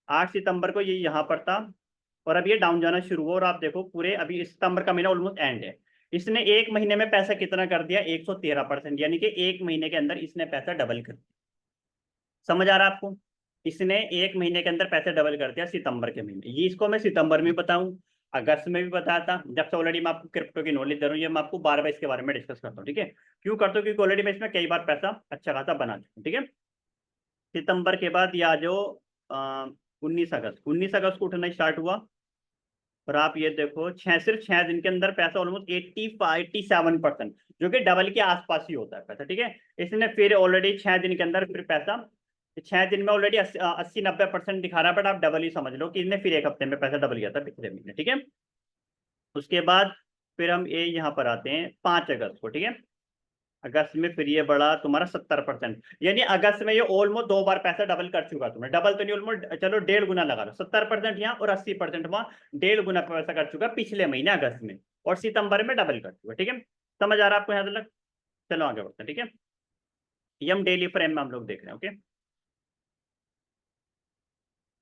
8 सितंबर को ये यहाँ पर था और अब ये डाउन जाना शुरू हुआ और आप देखो पूरे अभी सितंबर का महीना ऑलमोस्ट एंड है। इसने एक महीने में पैसा कितना कर दिया, 113%, यानी कि एक महीने के अंदर इसने पैसा डबल कर दिया। समझ आ रहा है आपको, इसने एक महीने के अंदर पैसे डबल कर दिया सितंबर के महीने। ये इसको मैं सितंबर में बताऊं, अगस्त में भी बताया था, जब से ऑलरेडी मैं आपको क्रिप्टो की नॉलेज दे रहा हूँ, ये मैं आपको बार बार इसके बारे में डिस्कस करता हूँ, ठीक है। क्यों करता हूँ, क्योंकि ऑलरेडी मैं इसमें कई बार पैसा अच्छा खासा बना चुका हूँ, ठीक है। सितंबर के बाद ये आ जाओ 19 अगस्त, 19 अगस्त को उठना स्टार्ट हुआ और आप ये देखो सिर्फ 6 दिन के अंदर पैसा ऑलमोस्ट 87%, जो कि डबल के आसपास ही होता है पैसा, ठीक है। इसने फिर ऑलरेडी 6 दिन के अंदर फिर पैसा, 6 दिन में ऑलरेडी 80-90% दिखा रहा है, बट आप डबल ही समझ लो कि इसने फिर एक हफ्ते में पैसा डबल किया था पिछले महीने, ठीक है। उसके बाद फिर हम ये यहाँ पर आते हैं 5 अगस्त को, ठीक है। अगस्त में फिर ये बढ़ा तुम्हारा 70%, यानी अगस्त में ये ऑलमोस्ट 2 बार पैसा डबल कर चुका तुम्हें, डबल तो नहीं ऑलमोस्ट, चलो 1.5 गुना लगा लो, 70% यहाँ और 80% वहां, 1.5 गुना पैसा कर चुका पिछले महीने अगस्त में, और सितंबर में डबल कर चुका, ठीक है। समझ आ रहा है आपको यहाँ तक, चलो आगे बढ़ते हैं, ठीक है। ये हम डेली फ्रेम में हम लोग देख रहे हैं, ओके।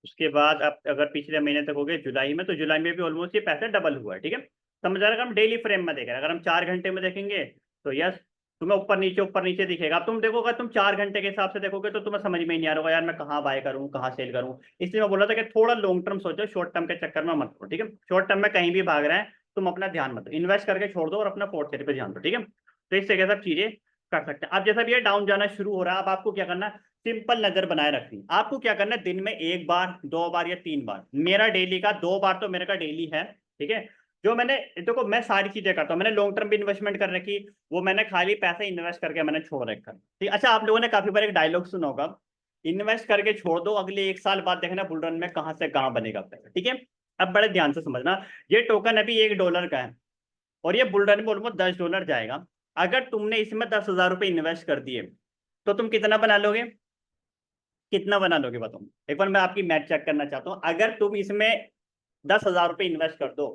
उसके बाद आप अगर पिछले महीने तक हो गए जुलाई में, तो जुलाई में भी ऑलमोस्ट ये पैसा डबल हुआ है, ठीक है। समझ आ रहा है, हम डेली फ्रेम में देख रहे हैं, अगर हम 4 घंटे में देखेंगे तो यस तुम्हें ऊपर नीचे दिखेगा। अब तुम देखोगे, तुम 4 घंटे के हिसाब से देखोगे तो तुम्हें समझ में ही नहीं आ रहा होगा यार मैं कहाँ बाय करूँ कहाँ सेल करूँ। इसलिए मैं बोला था कि थोड़ा लॉन्ग टर्म सोचो, शॉर्ट टर्म के चक्कर में मत करो, ठीक है। शॉर्ट टर्म में कहीं भी भाग रहे हैं तुम अपना ध्यान मत दो, इन्वेस्ट करके छोड़ दो और अपना पोर्टफोलियो पे ध्यान दो, ठीक है। तो इस तरीके से सब चीजें कर सकते हैं। अब जैसा भी ये डाउन जाना शुरू हो रहा है, अब आपको क्या करना है, सिंपल नजर बनाए रखनी। आपको क्या करना है, दिन में 1 बार 2 बार या 3 बार, मेरा डेली का 2 बार तो मेरे का डेली है, ठीक है। जो मैंने देखो मैं सारी चीजें करता हूँ, मैंने लॉन्ग टर्म भी इन्वेस्टमेंट कर रखी, वो मैंने खाली पैसे इन्वेस्ट करके मैंने छोड़ रखा, ठीक। अच्छा, आप लोगों ने काफी बार एक डायलॉग सुना होगा, इन्वेस्ट करके छोड़ दो अगले 1 साल बाद देखना बुल रन में कहां से कहां बनेगा पैसा, ठीक है। अब बड़े ध्यान से समझना, ये टोकन अभी $1 का है और ये बुल रन में ऑलमोस्ट $10 जाएगा। अगर तुमने इसमें 10,000 रुपये इन्वेस्ट कर दिए तो तुम कितना बना लोगे, कितना बना लोगे बताओ। एक बार मैं आपकी मैथ चेक करना चाहता हूँ, अगर तुम इसमें 10,000 रुपये इन्वेस्ट कर दो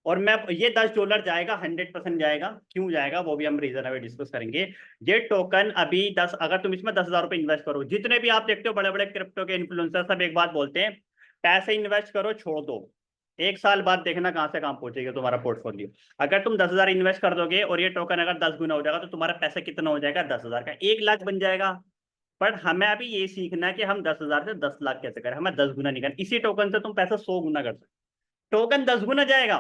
और मैं ये $10 जाएगा, 100% जाएगा, क्यों जाएगा वो भी हम रीजन अभी डिस्कस करेंगे। ये टोकन अभी 10, अगर तुम इसमें 10,000 रुपये इन्वेस्ट करो, जितने भी आप देखते हो बड़े बड़े क्रिप्टो के इन्फ्लुएंसर सब एक बात बोलते हैं, पैसे इन्वेस्ट करो छोड़ दो, 1 साल बाद देखना कहां से कहां पहुंचेगा तुम्हारा पोर्टफोलियो। अगर तुम 10,000 इन्वेस्ट कर दोगे और ये टोकन अगर 10 गुना हो जाएगा तो तुम्हारा पैसा कितना हो जाएगा, 10,000 का 1 लाख बन जाएगा। बट हमें अभी ये सीखना है कि हम 10,000 से 10 लाख कैसे करें, हमें 10 गुना नहीं करना। इसी टोकन से तुम पैसा 100 गुना कर सकते, टोकन 10 गुना जाएगा।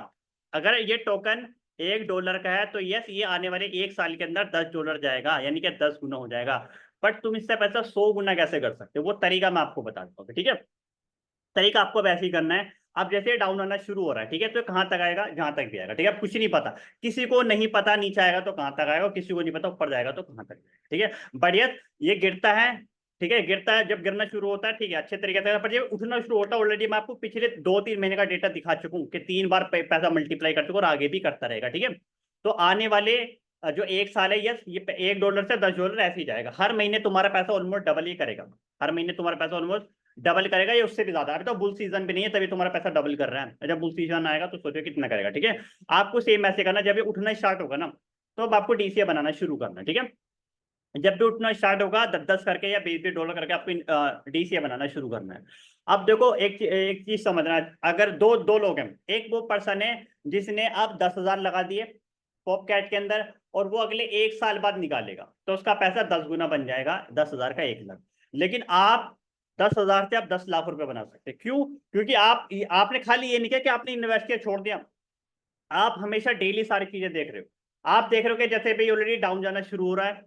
अगर ये टोकन $1 का है तो यस ये आने वाले 1 साल के अंदर $10 जाएगा, यानी कि 10 गुना हो जाएगा। बट तुम इससे पैसा 100 गुना कैसे कर सकते हो, वो तरीका मैं आपको बता दूंगा, ठीक है। तरीका आपको वैसे ही करना है। अब जैसे डाउन आना शुरू हो रहा है, ठीक है, तो कहां तक आएगा, जहां तक भी आएगा, ठीक है। अब कुछ नहीं पता, किसी को नहीं पता नीचे आएगा तो कहां तक आएगा, किसी को नहीं पता ऊपर जाएगा तो कहां तक, ठीक है। बढ़िया, ये गिरता है, ठीक है, गिरता है, जब गिरना शुरू होता है ठीक है अच्छे तरीके से, पर जब उठना शुरू होता है ऑलरेडी मैं आपको पिछले 2-3 महीने का डेटा दिखा चुका हूँ कि 3 बार पैसा मल्टीप्लाई कर चुका और आगे भी करता रहेगा, ठीक है। तो आने वाले जो एक साल है ये $1 से $10 ऐसे ही जाएगा, हर महीने तुम्हारा पैसा ऑलमोस्ट डबल ही करेगा, हर महीने तुम्हारा पैसा ऑलमोस्ट डबल करेगा, ये उससे भी ज्यादा। अभी तो बुल सीजन भी नहीं है तभी तुम्हारा पैसा डबल कर रहा है, जब बुल सीजन आएगा तो सोचो कितना करेगा। ठीक है, आपको सेम ऐसे करना, जब ये उठना स्टार्ट होगा ना तो अब आपको डीसीए बनाना शुरू करना। ठीक है, जब भी उठना स्टार्ट होगा 10-10 करके या $20 करके आपको डीसीए बनाना शुरू करना है। अब देखो एक चीज समझना है, अगर दो दो लोग हैं, एक वो पर्सन है जिसने अब 10,000 लगा दिए पॉप कैट के अंदर, और वो अगले 1 साल बाद निकालेगा तो उसका पैसा 10 गुना बन जाएगा, 10,000 का 1 लाख। लेकिन आप 10,000 से आप 10 लाख रुपए बना सकते हैं। क्यों? क्योंकि आपने खाली ये नहीं किया कि आपने इन्वेस्ट किया छोड़ दिया, आप हमेशा डेली सारी चीजें देख रहे हो। आप देख रहे हो कि जैसे भाई ऑलरेडी डाउन जाना शुरू हो रहा है,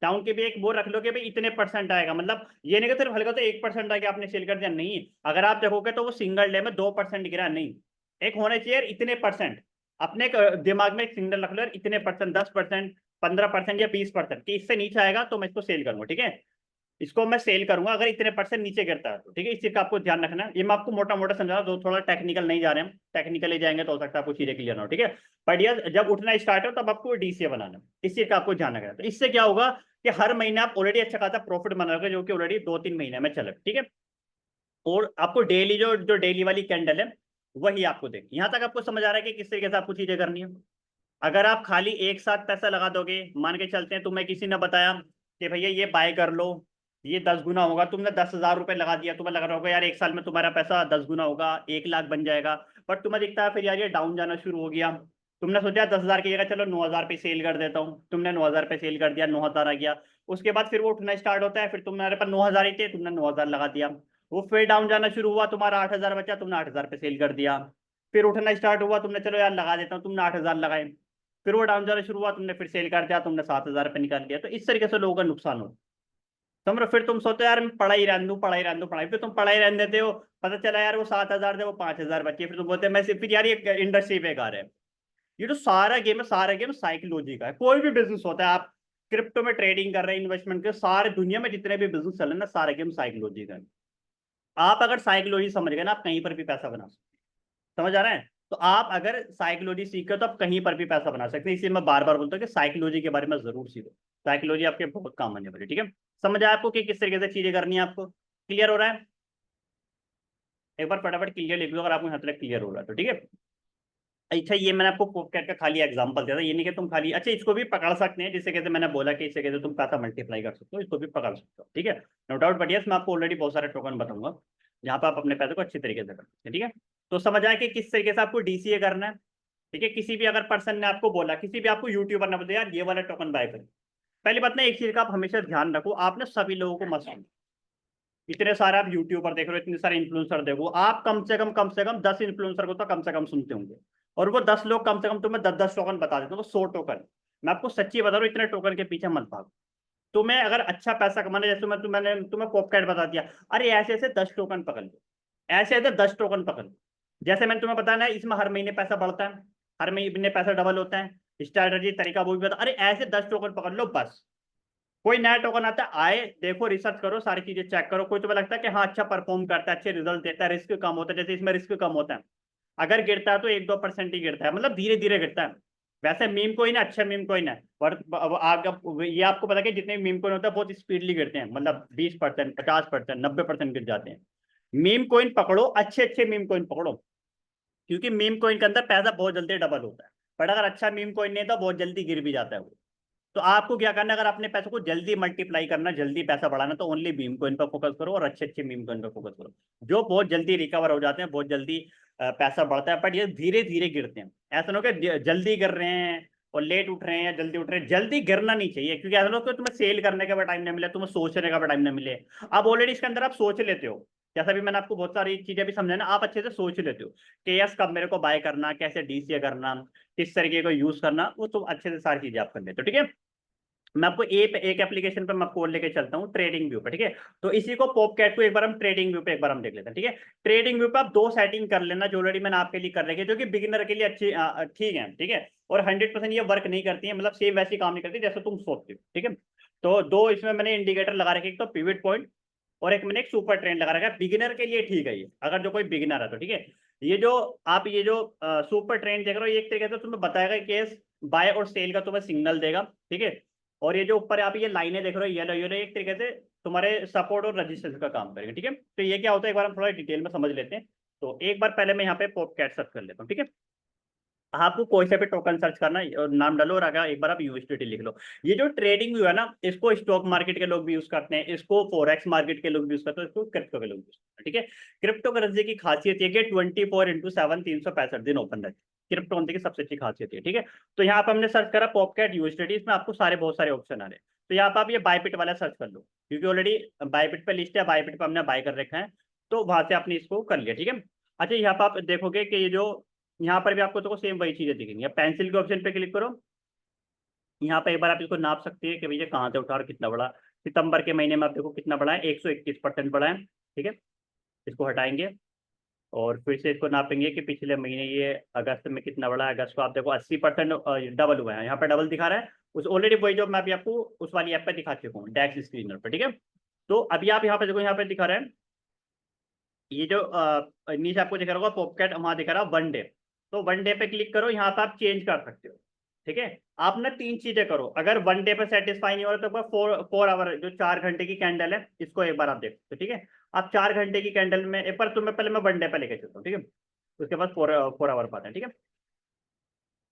डाउन के भी एक वो रख लो कि भाई इतने परसेंट आएगा, मतलब ये नहीं कि सिर्फ हल्का तो 1% आएगा आपने सेल कर दिया, नहीं। अगर आप देखोगे तो वो सिंगल डे में 2% गिरा, नहीं, एक होने चाहिए इतने परसेंट। अपने दिमाग में एक सिंगल रख लो, इतने परसेंट, 10%, 15% या 20%, कि इससे नीचे आएगा तो मैं इसको सेल करूंगा। ठीक है, इसको मैं सेल करूंगा अगर इतने परसेंट नीचे गिरता है तो। ठीक है, इस चीज का आपको ध्यान रखना है। ये मैं आपको मोटा मोटा समझा रहा हूं, थोड़ा टेक्निकल नहीं जा रहे हैं, टेक्निकली जाएंगे तो हो सकता है आपको चीजें क्लियर ना हो। ठीक है, बट ये जब उठना स्टार्ट हो तब आपको डीसीए बनाना है, इस चीज का आपको ध्यान रखना है। तो इससे क्या होगा कि हर महीने आप ऑलरेडी अच्छा खासा प्रॉफिट बनाओगे, जो कि ऑलरेडी 2-3 महीने में चले। ठीक है, और आपको डेली जो जो डेली वाली कैंडल है वही आपको देगी। यहां तक आपको समझ आ रहा है कि किस तरीके से आपको चीजें करनी है। अगर आप खाली एक साथ पैसा लगा दोगे, मान के चलते हैं तुम्हें किसी ने बताया कि भैया ये बाय कर लो, ये 10 गुना होगा, तुमने 10,000 रुपए लगा दिया, तुम्हें लग रहा होगा यार 1 साल में तुम्हारा पैसा 10 गुना होगा, 1 लाख बन जाएगा। बट तुम्हें दिखता है फिर यार ये डाउन जाना शुरू हो गया, तुमने सोचा 10,000 की जगह चलो 9,000 पे सेल कर देता हूँ, तुमने 9,000 पे सेल कर दिया, 9,000 आ गया। उसके बाद फिर वो उठना स्टार्ट होता है, फिर तुम्हारे पास 9,000 ही थे, तुमने 9,000 लगा दिया, वो फिर डाउन जाना शुरू हुआ, तुम्हारा 8,000 बचा, तुमने 8,000 पे सेल कर दिया। फिर उठना स्टार्ट हुआ, तुमने चलो यार लगा देता हूँ, तुमने 8,000 लगाए, फिर वो डाउन जाना शुरू हुआ, तुमने फिर सेल कर दिया, तुमने 7,000 रुपये निकाल लिया। तो इस तरीके से लोगों का नुकसान होता है। समझो, फिर तुम सोचते हो यार मैं पढ़ाई रहने दूं, पढ़ाई रहने दूं, पढ़ाई, फिर तुम पढ़ाई रहने देते हो, पता चला यार वो 7,000 थे वो 5,000 बचे, फिर तुम बोलते हैं मैं फिर यार ये इंडस्ट्री बेकार है। ये जो सारा गेम है, सारा गेम साइकोलॉजी का है। कोई भी बिजनेस होता है, आप क्रिप्टो में ट्रेडिंग कर रहे हैं, इन्वेस्टमेंट के, सारे दुनिया में जितने भी बिजनेस चल रहे हैं ना, सारा गेम साइकोलॉजी का है। आप अगर साइकोलॉजी समझ गए ना, आप कहीं पर भी पैसा बना सकते हैं। समझ आ रहा है? तो आप अगर साइकोलॉजी सीखे तो आप कहीं पर भी पैसा बना सकते हैं। इसलिए मैं बार बार बोलता हूँ कि साइकोलॉजी के बारे में जरूर सीखो, साइकोलॉजी आपके बहुत काम आने वाली है। ठीक है, समझ आया आपको कि किस तरीके से चीजें करनी है, आपको क्लियर हो रहा है? एक बार फटाफट क्लियर लिख लो अगर आपको यहाँ तक क्लियर हो रहा है तो। ठीक है, अच्छा ये मैंने आपको पॉपकैट का खाली एग्जांपल दिया था, ये नहीं कि तुम खाली, अच्छा इसको भी पकड़ सकते हैं, जिससे कहते मैंने बोला कि इससे कहते तुम पैसा मल्टीप्लाई कर सकते हो, इसको भी पकड़ सकते हो। ठीक है, नो डाउट। बट यस, मैं आपको ऑलरेडी बहुत सारे टोकन बताऊंगा जहाँ पर आप अपने पैसे को अच्छी तरीके से कर सकते हैं। ठीक है, तो समझ आया कि किस तरीके से आपको डीसीए करना है। ठीक है, किसी भी अगर पर्सन ने आपको बोला, किसी भी आपको यूट्यूबर ने बोला यार ये वाला टोकन बाय करें, पहली बात ना एक चीज का आप हमेशा ध्यान रखो, आपने सभी लोगों को मत सुनो। इतने सारे आप यूट्यूबर देख रहे हो, इतने सारे इन्फ्लुएंसर देखो, आप कम से कम 10 इन्फ्लुएंसर को तो कम से कम सुनते होंगे, और वो 10 लोग कम से कम तुम्हें 10-10 टोकन बता देते हो, तो 100 टोकन। मैं आपको सच्ची बता रहा हूँ, इतने टोकन के पीछे मत भागो। तुम्हें अगर अच्छा पैसा कमाना, जैसे मैंने तुम्हें पॉपकैट बता दिया, अरे ऐसे ऐसे 10 टोकन पकड़ लो, ऐसे ऐसे 10 टोकन पकड़ लो। जैसे मैंने तुम्हें बताया ना, इसमें हर महीने पैसा बढ़ता है, हर महीने पैसा डबल होता है, स्ट्रैटेजी तरीका वो भी बता, अरे ऐसे 10 टोकन पकड़ लो बस। कोई नया टोकन आता है, आए देखो, रिसर्च करो, सारी चीजें चेक करो, कोई तुम्हें लगता है कि हाँ अच्छा परफॉर्म करता है, अच्छे रिजल्ट देता है, रिस्क कम होता है, जैसे इसमें रिस्क कम होता है, अगर गिरता है तो 1-2% ही गिरता है, मतलब धीरे धीरे गिरता है। वैसे मीम कोइन है, अच्छा मीम कोइन है, पर ये आपको पता है कि जितने मीम कोइन होता है बहुत स्पीडली गिरते हैं, मतलब 20%, 50%, 90% गिर जाते हैं। मीम कोइन पकड़ो, अच्छे अच्छे मीम कोइन पकड़ो, क्योंकि मीम कोइन के अंदर पैसा बहुत जल्दी डबल होता है। बट अगर अच्छा मीम कोइन नहीं तो बहुत जल्दी गिर भी जाता है वो। तो आपको क्या करना है, अगर अपने पैसों को जल्दी मल्टीप्लाई करना, जल्दी पैसा बढ़ाना, तो ओनली मीम कोइन पर फोकस करो, और अच्छे अच्छे मीम कोइन पर फोकस करो, जो बहुत जल्दी रिकवर हो जाते हैं, बहुत जल्दी पैसा बढ़ता है। बट ये धीरे धीरे गिरते हैं, ऐसा ना हो कि जल्दी गिर रहे हैं और लेट उठ रहे हैं, या जल्दी उठ रहे हैं, जल्दी गिरना नहीं चाहिए, क्योंकि ऐसा ना हो कि तुम्हें सेल करने का भी टाइम नहीं मिले, तुम्हें सोचने का भी टाइम नहीं मिले। अब ऑलरेडी इसके अंदर आप सोच लेते हो, जैसा भी मैंने आपको बहुत सारी चीजें भी समझाना, आप अच्छे से सोच लेते हो कि यस कब मेरे को बाय करना, कैसे डीसीए करना, किस तरीके को यूज करना, वो तो अच्छे से सारी चीजें आप कर लेते हो। ठीक है, मैं आपको एक एप्लीकेशन पे मैं आपको और लेके चलता हूँ, ट्रेडिंग व्यू पे। ठीक है, तो इसी को पॉपकैट को एक बार हम ट्रेडिंग व्यू पे एक बार हम देख लेते हैं। ठीक है, ट्रेडिंग व्यू पे आप 2 सेटिंग कर लेना, जो ऑलरेडी मैंने आपके लिए कर रखी है, जो कि बिगिनर के लिए अच्छी ठीक है। ठीक है, और 100% ये वर्क नहीं करती है, मतलब सेम वैसी काम नहीं करती जैसे तुम सोचते हो। ठीक है, तो 2 इसमें मैंने इंडिकेटर लगा रखे, एक तो पिवट पॉइंट, और एक मैंने एक सुपर ट्रेंड लगा रखा है। बिगिनर के लिए ठीक है ये, अगर जो कोई बिगिनर है तो। ठीक है, ये जो सुपर ट्रेंड देख रहे हो, ये एक तरीके से तुम्हें बताएगा कि बाय और सेल का तुम्हें सिग्नल देगा, ठीक है। और ये जो ऊपर आप ये लाइनें देख रहे हो येलो येलो, एक तरीके से तुम्हारे सपोर्ट और रजिस्ट्रेशन का काम करेगा, ठीक है। तो ये क्या होता है एक बार हम थोड़ा डिटेल में समझ लेते हैं। तो एक बार पहले मैं यहाँ पे पॉपकैट सर्च कर लेता हूँ, ठीक है। आपको कोई सा भी टोकन सर्च करना है और नाम डालो और अगर एक बार आप यूएसडीटी लिख लो। ये जो ट्रेडिंग व्यू है ना, इसको स्टॉक मार्केट के लोग भी यूज करते हैं, इसको फॉरेक्स मार्केट के लोग भी यूज करते हैं, इसको क्रिप्टो के लोग यूज करते हैं, ठीक है। क्रिप्टो करेंसी की खासियत ये कि 24/7 365 दिन ओपन रहती है, क्रिप्टो करेंसी की सबसे अच्छी खासियत है, ठीक है। तो यहाँ पर हमने सर्च करा पॉपकैट यूएसडीटी, इसमें आपको बहुत सारे ऑप्शन आ रहे हैं। तो यहाँ पर आप ये बायबिट वाला सर्च कर लो, क्योंकि ऑलरेडी बायबिट पे लिस्ट है, बायबिट पे हमने बाय कर रखा है, तो वहां से आपने इसको कर लिया, ठीक है। अच्छा यहाँ पर आप देखोगे कि ये जो यहाँ पर भी आपको तो सेम वही चीजें दिखेंगी। पेंसिल के ऑप्शन पे क्लिक करो, यहाँ पे एक बार आप इसको नाप सकते हैं कि भैया कहाँ से उठा और कितना बड़ा। सितंबर के महीने में आप देखो कितना बड़ा है, 121% बड़ा है, ठीक है। इसको हटाएंगे और फिर से इसको नापेंगे कि पिछले महीने ये अगस्त में कितना बड़ा है। अगस्त को आप देखो 80% डबल हुआ है, यहाँ पे डबल दिखा रहा है। उस ऑलरेडी वही जो मैं अभी आपको उस वाली ऐप पे दिखा चुका हूँ, डैक्स स्क्रीनर पर, ठीक है। तो अभी आप यहाँ पे देखो, यहाँ पे दिखा रहा है ये जो नीचे आपको दिख रहा होगा पॉपकैट, वहां दिखा रहा है 1 डे। तो 1 डे पे क्लिक करो, यहाँ पे आप चेंज कर सकते हो, ठीक है। आप ना 3 चीजें करो, अगर 1 डे पे सेटिस्फाई नहीं हो रहा तो 4 आवर जो 4 घंटे की कैंडल है, इसको एक बार आप देख सकते हो, ठीक है। आप 4 घंटे की कैंडल में एक बार तुम्हें पहले मैं 1 डे पे लेके चलता हूँ, ठीक है। उसके बाद 4 आवर पाते हैं, ठीक है।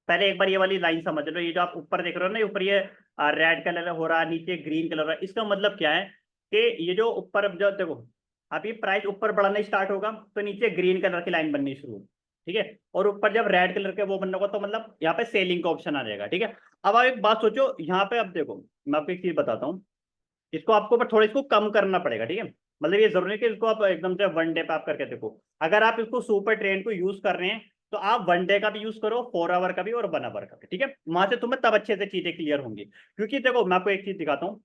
पहले एक बार ये वाली लाइन समझ लो, ये जो आप ऊपर देख रहे हो ना, ऊपर ये रेड कलर हो रहा है, नीचे ग्रीन कलर हो रहा है, इसका मतलब क्या है कि ये जो ऊपर जो देखो आप ये प्राइस ऊपर बढ़ना स्टार्ट होगा तो नीचे ग्रीन कलर की लाइन बननी शुरू होगी, ठीक है। और ऊपर जब रेड कलर के वो बनना होगा तो मतलब यहाँ पे सेलिंग का ऑप्शन आ जाएगा, ठीक है। अब आप एक बात सोचो, यहाँ पे अब देखो मैं आपको एक चीज बताता हूँ, इसको आपको पर थोड़ा इसको कम करना पड़ेगा, ठीक है। मतलब ये जरूरी है कि इसको आप एकदम से 1 डे पे आप करके देखो। अगर आप इसको सुपर ट्रेंड को यूज कर रहे हैं तो आप 1 डे का भी यूज करो, 4 आवर का भी और 1 आवर का भी, ठीक है। वहां से तुम्हें तब अच्छे से चीजें क्लियर होंगी। क्योंकि देखो मैं आपको एक चीज दिखाता हूँ,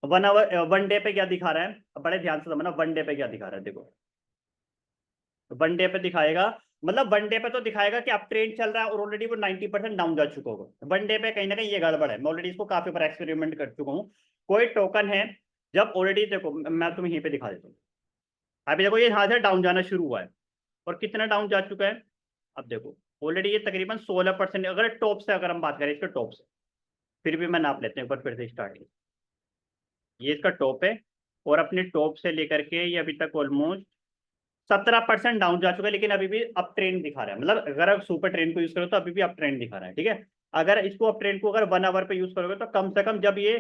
1 आवर 1 डे पे क्या दिखा रहा है, बड़े ध्यान से समझना 1 डे पे क्या दिखा रहा है। देखो 1 डे पे दिखाएगा, मतलब 1 डे पे तो दिखाएगा कि अप ट्रेंड चल रहा है और ऑलरेडी वो 90% डाउन जा चुका होगा। 1 डे पे कहीं ना कहीं ये गड़बड़ है, मैं ऑलरेडी इसको काफी बार एक्सपेरिमेंट कर चुका हूँ। कोई टोकन है जब ऑलरेडी देखो मैं तुम्हें यहीं पे दिखा देता हूँ, अभी देखो ये यहाँ से डाउन जाना शुरू हुआ है और कितना डाउन जा चुका है। अब देखो ऑलरेडी ये तकरीबन 16%, अगर टॉप से अगर हम बात करें इसके टॉप से, फिर भी मैं नाप लेते हैं एक बार फिर से स्टार्टिंग। ये इसका टॉप है और अपने टॉप से लेकर के ये अभी तक ऑलमोस्ट 17% डाउन जा चुका है, लेकिन अभी भी अप ट्रेंड दिखा रहा है। मतलब अगर आप सुपर ट्रेंड को यूज करो तो अभी भी अप ट्रेंड दिखा रहा है, ठीक है। अगर इसको अप ट्रेंड को अगर 1 आवर पे यूज करोगे तो कम से कम जब ये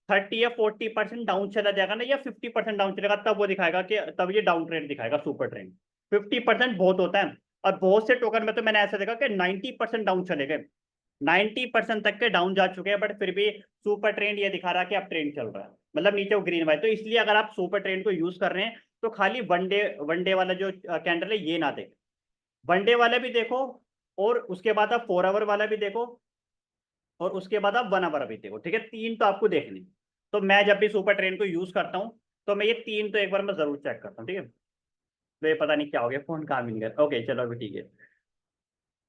30 या 40% डाउन चला जाएगा ना, या 50% डाउन चलेगा, तब वो दिखाएगा कि तब ये डाउन ट्रेंड दिखाएगा सुपर ट्रेंड। 50% बहुत होता है, और बहुत से टोकन में तो मैंने ऐसा देखा कि 90% डाउन चले गए, 90% तक के डाउन जा चुके हैं, बट फिर भी सुपर ट्रेंड ये दिखा रहा है कि अब ट्रेंड चल रहा है, मतलब नीचे वो ग्रीन वाइट। तो इसलिए अगर आप सुपर ट्रेंड को यूज कर रहे हैं तो खाली 1 डे वाला जो कैंडल है ये ना देखें, 1 डे वाला भी देखो, और उसके बाद आप 4 आवर वाला भी देखो, और उसके बाद आप 1 आवर भी देखो, ठीक है। तीन तो आपको देखने। तो मैं जब भी सुपर ट्रेंड को यूज करता हूँ तो मैं ये तीन तो एक बार मैं जरूर चेक करता हूँ, ठीक है। तो ये पता नहीं क्या हो गया, फोन काम ही नहीं कर, ओके चलो अभी ठीक है।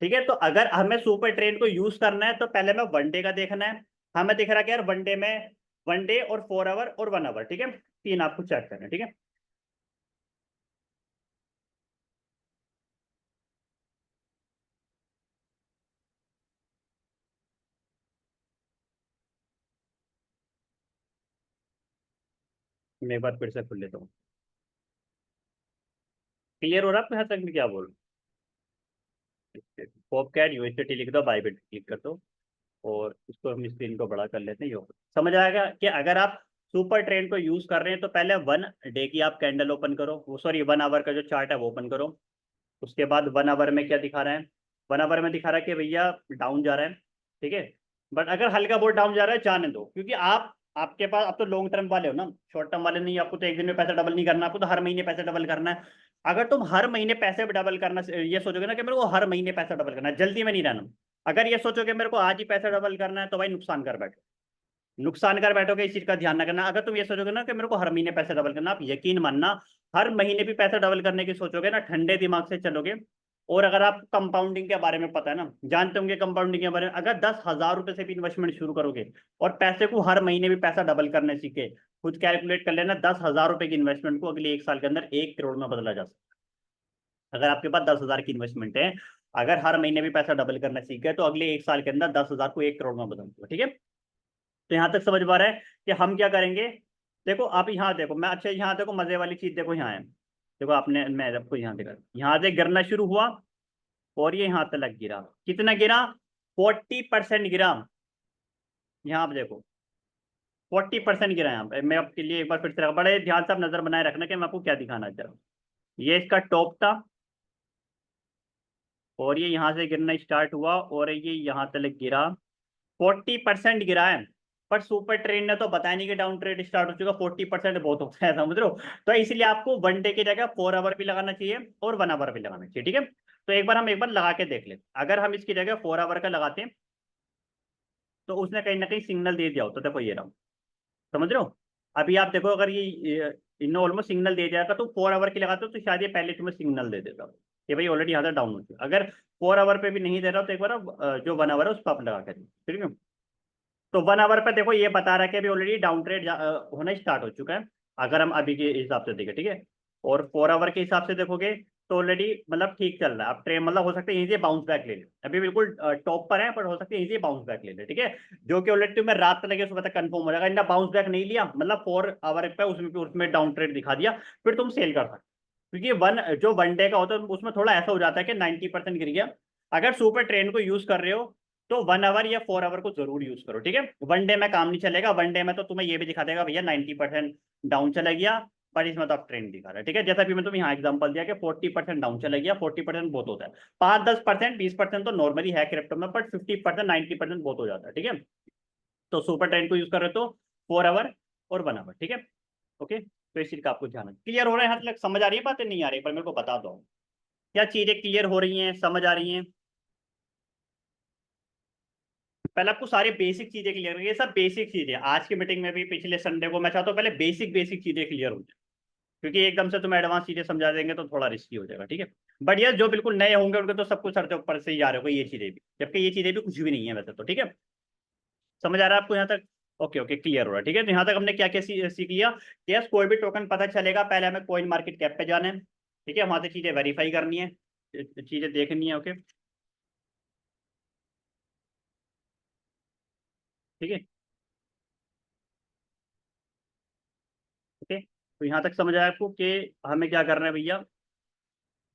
ठीक है, तो अगर हमें सुपर ट्रेंड को यूज करना है तो पहले मैं 1 डे का देखना है। हमें दिख रहा है कि यार 1 डे में 1 डे और 4 आवर और 1 आवर, ठीक है, तीन आपको चेक करना है, ठीक है। मैं एक बार फिर से खुल लेता हूँ। क्लियर हो रहा है आपको यहाँ तक मैं क्या बोल रहा हूँ? पॉपकैट यूएसडीटी लिख दो, बाइबिट क्लिक कर दो, और इसको हम स्क्रीन को बड़ा कर लेते हैं। यो समझ आएगा कि अगर आप सुपर ट्रेंड को यूज कर रहे हैं तो पहले 1 डे की आप कैंडल ओपन करो, वो सॉरी 1 आवर का जो चार्ट है वो ओपन करो। उसके बाद 1 आवर में क्या दिखा रहा है, 1 आवर में दिखा रहा है कि भैया डाउन जा रहा है, ठीक है। बट अगर हल्का बहुत डाउन जा रहा है जाने दो, क्योंकि आपके पास आप तो लॉन्ग टर्म वाले हो ना, शॉर्ट टर्म वाले नहीं। आपको तो एक दिन में पैसा डबल नहीं करना, आपको तो हर महीने पैसा डबल करना है। अगर तुम हर महीने पैसे डबल करना ये सोचोगे ना कि मेरे को हर महीने पैसा डबल करना है, जल्दी में नहीं रहना। अगर ये सोचोगे मेरे को आज ही पैसा डबल करना है तो भाई नुकसान कर बैठो, नुकसान कर बैठोगे, इस चीज का ध्यान ना करना। अगर तुम ये सोचोगे ना कि मेरे को हर महीने पैसा डबल करना, आप यकीन मानना हर महीने भी पैसा डबल करने की सोचोगे ना, ठंडे दिमाग से चलोगे। और अगर आप कंपाउंडिंग के बारे में पता है ना, जानते होंगे कंपाउंडिंग के बारे में, अगर 10,000 रुपए से भी इन्वेस्टमेंट शुरू करोगे और पैसे को हर महीने भी पैसा डबल करने सीखे, खुद कैलकुलेट कर लेना, 10,000 रुपए की इन्वेस्टमेंट को अगले 1 साल के अंदर 1 करोड़ में बदला जा सकता है। अगर आपके पास 10,000 की इन्वेस्टमेंट है अगर हर महीने भी पैसा डबल करना सीख गए तो अगले 1 साल के अंदर 10,000 को 1 करोड़ में बदल दूंगा। ठीक है, तो यहाँ तक समझ पा रहे हैं कि हम क्या करेंगे। देखो आप यहाँ देखो, मैं अच्छा यहाँ देखो मजे वाली चीज देखो, यहाँ है देखो आपने, मैं आपको यहाँ देखा, यहाँ से गिरना शुरू हुआ और ये यहाँ तक गिरा। कितना गिरा? 40% गिरा। यहाँ आप देखो 40% गिरा यहाँ पे। मैं आपके लिए एक बार फिर से बड़े ध्यान से आप नजर बनाए रखना कि मैं आपको क्या दिखाना चाह रहा हूँ। ये इसका टॉप था और ये यहाँ से गिरना स्टार्ट हुआ और ये यहाँ तक गिरा। 40% गिरा है, पर सुपर ट्रेंड ने तो बताया नहीं कि डाउन ट्रेंड स्टार्ट हो चुका। 40% बहुत होता है, समझ रहे हो। तो इसलिए आपको 1 डे की जगह 4 आवर भी लगाना चाहिए और 1 आवर भी लगाना चाहिए। ठीक है, तो एक बार लगा के देख ले। अगर हम इसकी जगह 4 आवर का लगाते हैं तो उसने कहीं ना कहीं सिग्नल दे दिया हो। तो देखो ये रहा, समझ रहे हो। अभी आप देखो अगर ये इन्हों ऑलमोस्ट सिग्नल दे जाएगा तो 4 आवर की लगाते हो तो शायद ये पहले तुम्हें सिग्नल दे देता कि भाई ऑलरेडी यहाँ डाउन हो चुका। अगर 4 आवर पे भी नहीं दे रहा तो एक बार जो 1 आवर है उस पर आप लगा कर, ठीक है। तो 1 आवर पे देखो ये बता रहा है कि अभी ऑलरेडी डाउन ट्रेड होना स्टार्ट हो चुका है, अगर हम अभी के हिसाब से देखें। ठीक है, और 4 आवर के हिसाब से देखोगे तो ऑलरेडी मतलब ठीक चल रहा है। अब ट्रेड मतलब हो सकता है यहीं से बाउंस बैक ले ले, अभी बिल्कुल टॉप पर है पर हो सकता है यहीं से बाउंस बैक ले ले। ठीक है, जो कि ऑलरेडी तुम्हें रात तक लगे सुबह तक कंफर्म हो जाएगा। इनका बाउंस बैक नहीं लिया मतलब 4 आवर पे उसमें डाउन ट्रेड दिखा दिया, फिर तुम सेल कर सकते। क्योंकि जो 1 डे का होता है उसमें थोड़ा ऐसा हो जाता है कि 90% गिर गया। अगर सुपर ट्रेंड को यूज कर रहे हो तो 1 आवर या 4 आवर को जरूर यूज करो। ठीक है, 1 डे में काम नहीं चलेगा। 1 डे में तो तुम्हें ये भी दिखा देगा भैया 90% डाउन चला गया, पर इसमें तो आप ट्रेंड दिखा रहा है। ठीक है, जैसा भी मैं तुम्हें यहाँ एग्जांपल दिया कि 40% डाउन चला गया। 40% बहुत होता है, 5-10% 20% तो नॉर्मली है क्रिप्टो में, बट 50% 90% बहुत हो जाता है। ठीक है, तो सुपर ट्रेंड को यूज कर रहे हो तो 4 आवर और 1 आवर। ठीक है, ओके। तो इस चीज का आपको ध्यान क्लियर हो रहा है, यहाँ तक समझ आ रही है बातें, नहीं आ रही पर मेरे को बता दो क्या चीजें क्लियर हो रही हैं, समझ आ रही हैं। पहले आपको सारी बेसिक चीजें क्लियर करिए, ये सब बेसिक चीजें आज की मीटिंग में भी पिछले संडे को मैं चाहता हूँ पहले बेसिक बेसिक चीजें क्लियर हो जाए, क्योंकि एकदम से तुम्हें एडवांस चीजें समझा देंगे तो थोड़ा रिस्की हो जाएगा। ठीक है, बट यार जो बिल्कुल नए होंगे उनके तो सब कुछ सर से ऊपर से ही आ रहे होगा ये चीजें भी, जबकि ये चीजें भी कुछ भी नहीं है वैसे तो। ठीक है, समझ आ रहा है आपको यहाँ तक? ओके ओके, क्लियर हो रहा है। ठीक है, तो यहाँ तक हमने क्या क्या सीख लिया कि यस कोई भी टोकन पता चलेगा पहले हमें कॉइन मार्केट कैप पे जाना है। ठीक है, वहां से चीजें वेरीफाई करनी है, चीजें देखनी है। ओके, ठीक है, ओके। तो यहाँ तक समझ आया आपको कि हमें क्या करना है भैया,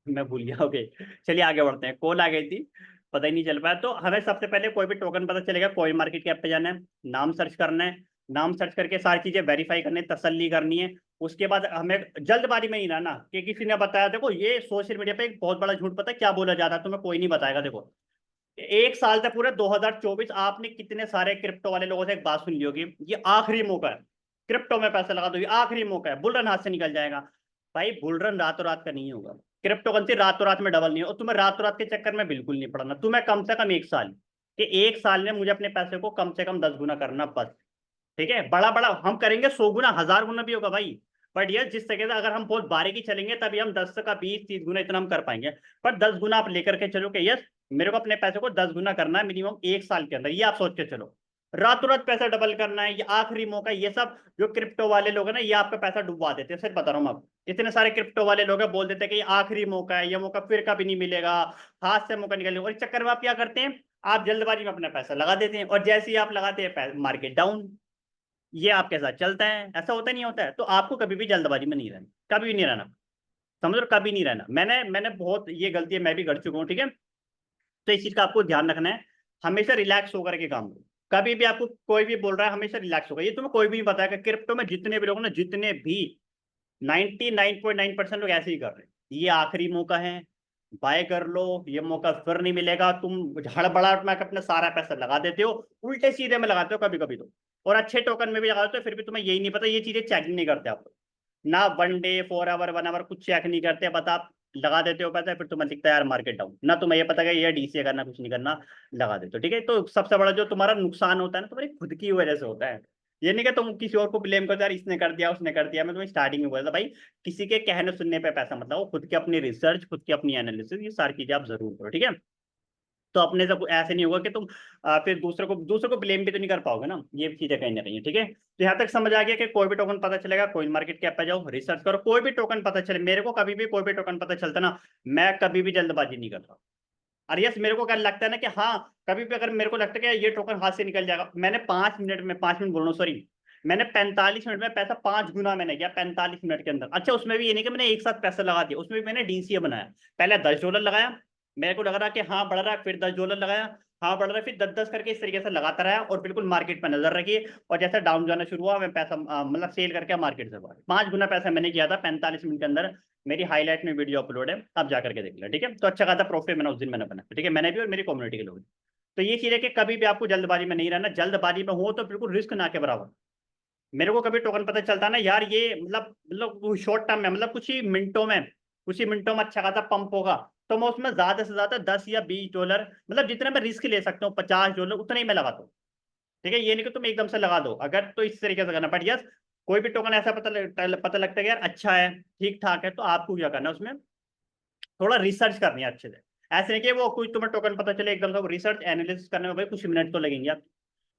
मैं भूल गया। ओके, चलिए आगे बढ़ते हैं। कॉल आ गई थी, पता ही नहीं चल पाया। तो हमें सबसे पहले कोई भी टोकन पता चलेगा कॉइन मार्केट कैप पे जाना है, नाम सर्च करना है, नाम सर्च करके सारी चीजें वेरीफाई करनी है, तसल्ली करनी है। उसके बाद हमें जल्दबाजी में नहीं रहना कि किसी ने बताया। देखो ये सोशल मीडिया पे एक बहुत बड़ा झूठ, पता है क्या बोला जाता है, तुम्हें कोई नहीं बताएगा। देखो 1 साल तक पूरे 2024 आपने कितने सारे क्रिप्टो वाले लोगों से एक बात सुन ली होगी, ये आखिरी मौका है, क्रिप्टो में पैसा लगा दो, ये आखिरी मौका है, बुल रन हाथ से निकल जाएगा। भाई बुल रन रातों रात का नहीं होगा, क्रिप्टो करेंसी रातों रात में डबल नहीं हो, और तुम्हें रातों रात के चक्कर में बिल्कुल नहीं पड़ना। तुम्हें कम से कम 1 साल, कि 1 साल में मुझे अपने पैसे को कम से कम 10 गुना करना बस। ठीक है, बड़ा बड़ा हम करेंगे 100 गुना 1000 गुना भी होगा भाई, बट ये जिस तरीके से अगर हम बहुत बारीकी चलेंगे तभी हम 10 का 20-30 गुना इतना हम कर पाएंगे। पर 10 गुना आप लेकर के चलो कि यस मेरे को अपने पैसे को 10 गुना करना है मिनिमम 1 साल के अंदर, ये आप सोच के चलो। रातों रात पैसा डबल करना है, ये आखिरी मौका है। ये सब जो क्रिप्टो वाले लोग हैं ना, ये आपका पैसा डुबवा देते हैं, सच बता रहा हूँ। अब इतने सारे क्रिप्टो वाले लोग हैं बोल देते हैं कि ये आखिरी मौका है, ये मौका फिर कभी नहीं मिलेगा, हाथ से मौका निकल, और इस चक्कर में आप क्या करते हैं, आप जल्दबाजी में अपना पैसा लगा देते हैं, और जैसे ही आप लगाते हैं मार्केट डाउन। ये आपके साथ चलता है, ऐसा होता नहीं होता है। तो आपको कभी भी जल्दबाजी में नहीं रहना, कभी भी नहीं रहना, समझ लो, कभी नहीं रहना। मैंने मैंने बहुत ये गलती है मैं भी कर चुका हूँ। ठीक है, तो इस चीज का आपको ध्यान रखना है, हमेशा रिलैक्स होकर के काम करो। कभी भी आपको कोई भी बोल रहा है हमेशा रिलैक्स होगा, ये तुम्हें कोई भी नहीं बताएगा। क्रिप्टो में जितने भी लोग ना, जितने भी 99.9% लोग ऐसे ही कर रहे हैं, ये आखिरी मौका है, बाय कर लो, ये मौका फिर नहीं मिलेगा। तुम हड़बड़ाहट में अपना सारा पैसा लगा देते हो, उल्टे सीधे में लगाते हो कभी कभी तो, और अच्छे टोकन में भी लगा देते हो, फिर भी तुम्हें यही नहीं पता। ये चीजें चेक नहीं करते आप लोग ना, 1 डे 4 आवर 1 आवर कुछ चेक नहीं करते, बता आप लगा देते हो पैसा, फिर तुम्हें दिखता है यार मार्केट डाउन, ना तुम्हें ये पता है ये डीसीए करना कुछ नहीं करना, लगा देते हो। ठीक है, तो सबसे बड़ा जो तुम्हारा नुकसान होता है ना, तुम्हारी खुद की वजह से होता है। ये नहीं कि तुम किसी और को ब्लेम करते यार इसने कर दिया उसने कर दिया। मैं तुम्हें स्टार्टिंग में बोला था भाई, किसी के कहने सुनने पे पैसा मत लगाओ, खुद की अपनी रिसर्च, खुद की अपनी एनालिसिस, ये सारी चीजें आप जरूर करो। ठीक है, तो अपने सब ऐसे नहीं होगा कि तुम फिर दूसरे को ब्लेम भी तो नहीं कर पाओगे ना, ये चीजें कहीं ना कहीं। ठीक है, तो यहाँ तक समझ आ गया कि कोई भी टोकन पता चलेगा कोइन मार्केट कैप पे जाओ, रिसर्च करो, कोई भी टोकन पता चले। मेरे को कभी भी कोई भी टोकन पता चलता ना, मैं कभी भी जल्दबाजी नहीं करता, और यस मेरे को क्या लगता है ना कि हाँ कभी भी अगर मेरे को लगता है कि ये टोकन हाथ से निकल जाएगा, मैंने 5 मिनट में, 5 मिनट बोल रहा हूँ सॉरी, मैंने 45 मिनट में पैसा 5 गुना मैंने किया 45 मिनट के अंदर। अच्छा उसमें भी ये नहीं कि मैंने एक साथ पैसा लगा दिया, उसमें भी मैंने डीसीए बनाया। पहले $10 लगाया, मेरे को लग रहा कि हाँ बढ़ रहा है, फिर $10 लगाया, हाँ बढ़ रहा है, फिर 10-10 करके इस तरीके से लगाता रहा और बिल्कुल मार्केट पर नजर रखी। और जैसे डाउन जाना शुरू हुआ मैं पैसा मतलब सेल करके मार्केट से बाहर 5 गुना पैसा मैंने किया था 45 मिनट के अंदर। मेरी हाईलाइट में वीडियो अपलोड है, आप जा करके देख लें, ठीक है। तो अच्छा खासा प्रॉफिट मैंने उस दिन मैंने बना, ठीक है, मैंने भी और मेरी कम्युनिटी के लोग। तो ये चीज है कि कभी भी आपको जल्दबाजी में नहीं रहना, जल्दबाजी में हो तो बिल्कुल रिस्क ना के बराबर। मेरे को कभी टोकन पता चलता ना यार ये मतलब शॉर्ट टर्म में, मतलब कुछ ही मिनटों में अच्छा खासा पंप होगा, तो मैं उसमें ज्यादा से ज्यादा $10 या $20, मतलब जितने मैं रिस्क ले सकता हूँ $50 उतना ही मैं लगाता हूँ, ठीक है। ये नहीं कि तुम एकदम से लगा दो, अगर तो इस तरीके से करना। बट यस कोई भी टोकन ऐसा पता लगता है कि यार अच्छा है, ठीक ठाक है, तो आपको क्या करना है उसमें थोड़ा रिसर्च करनी है अच्छे से। ऐसे नहीं कि वो कुछ तुम्हें टोकन पता चले एकदम से, रिसर्च एनालिसिस करने में भाई कुछ मिनट तो लगेंगे। आप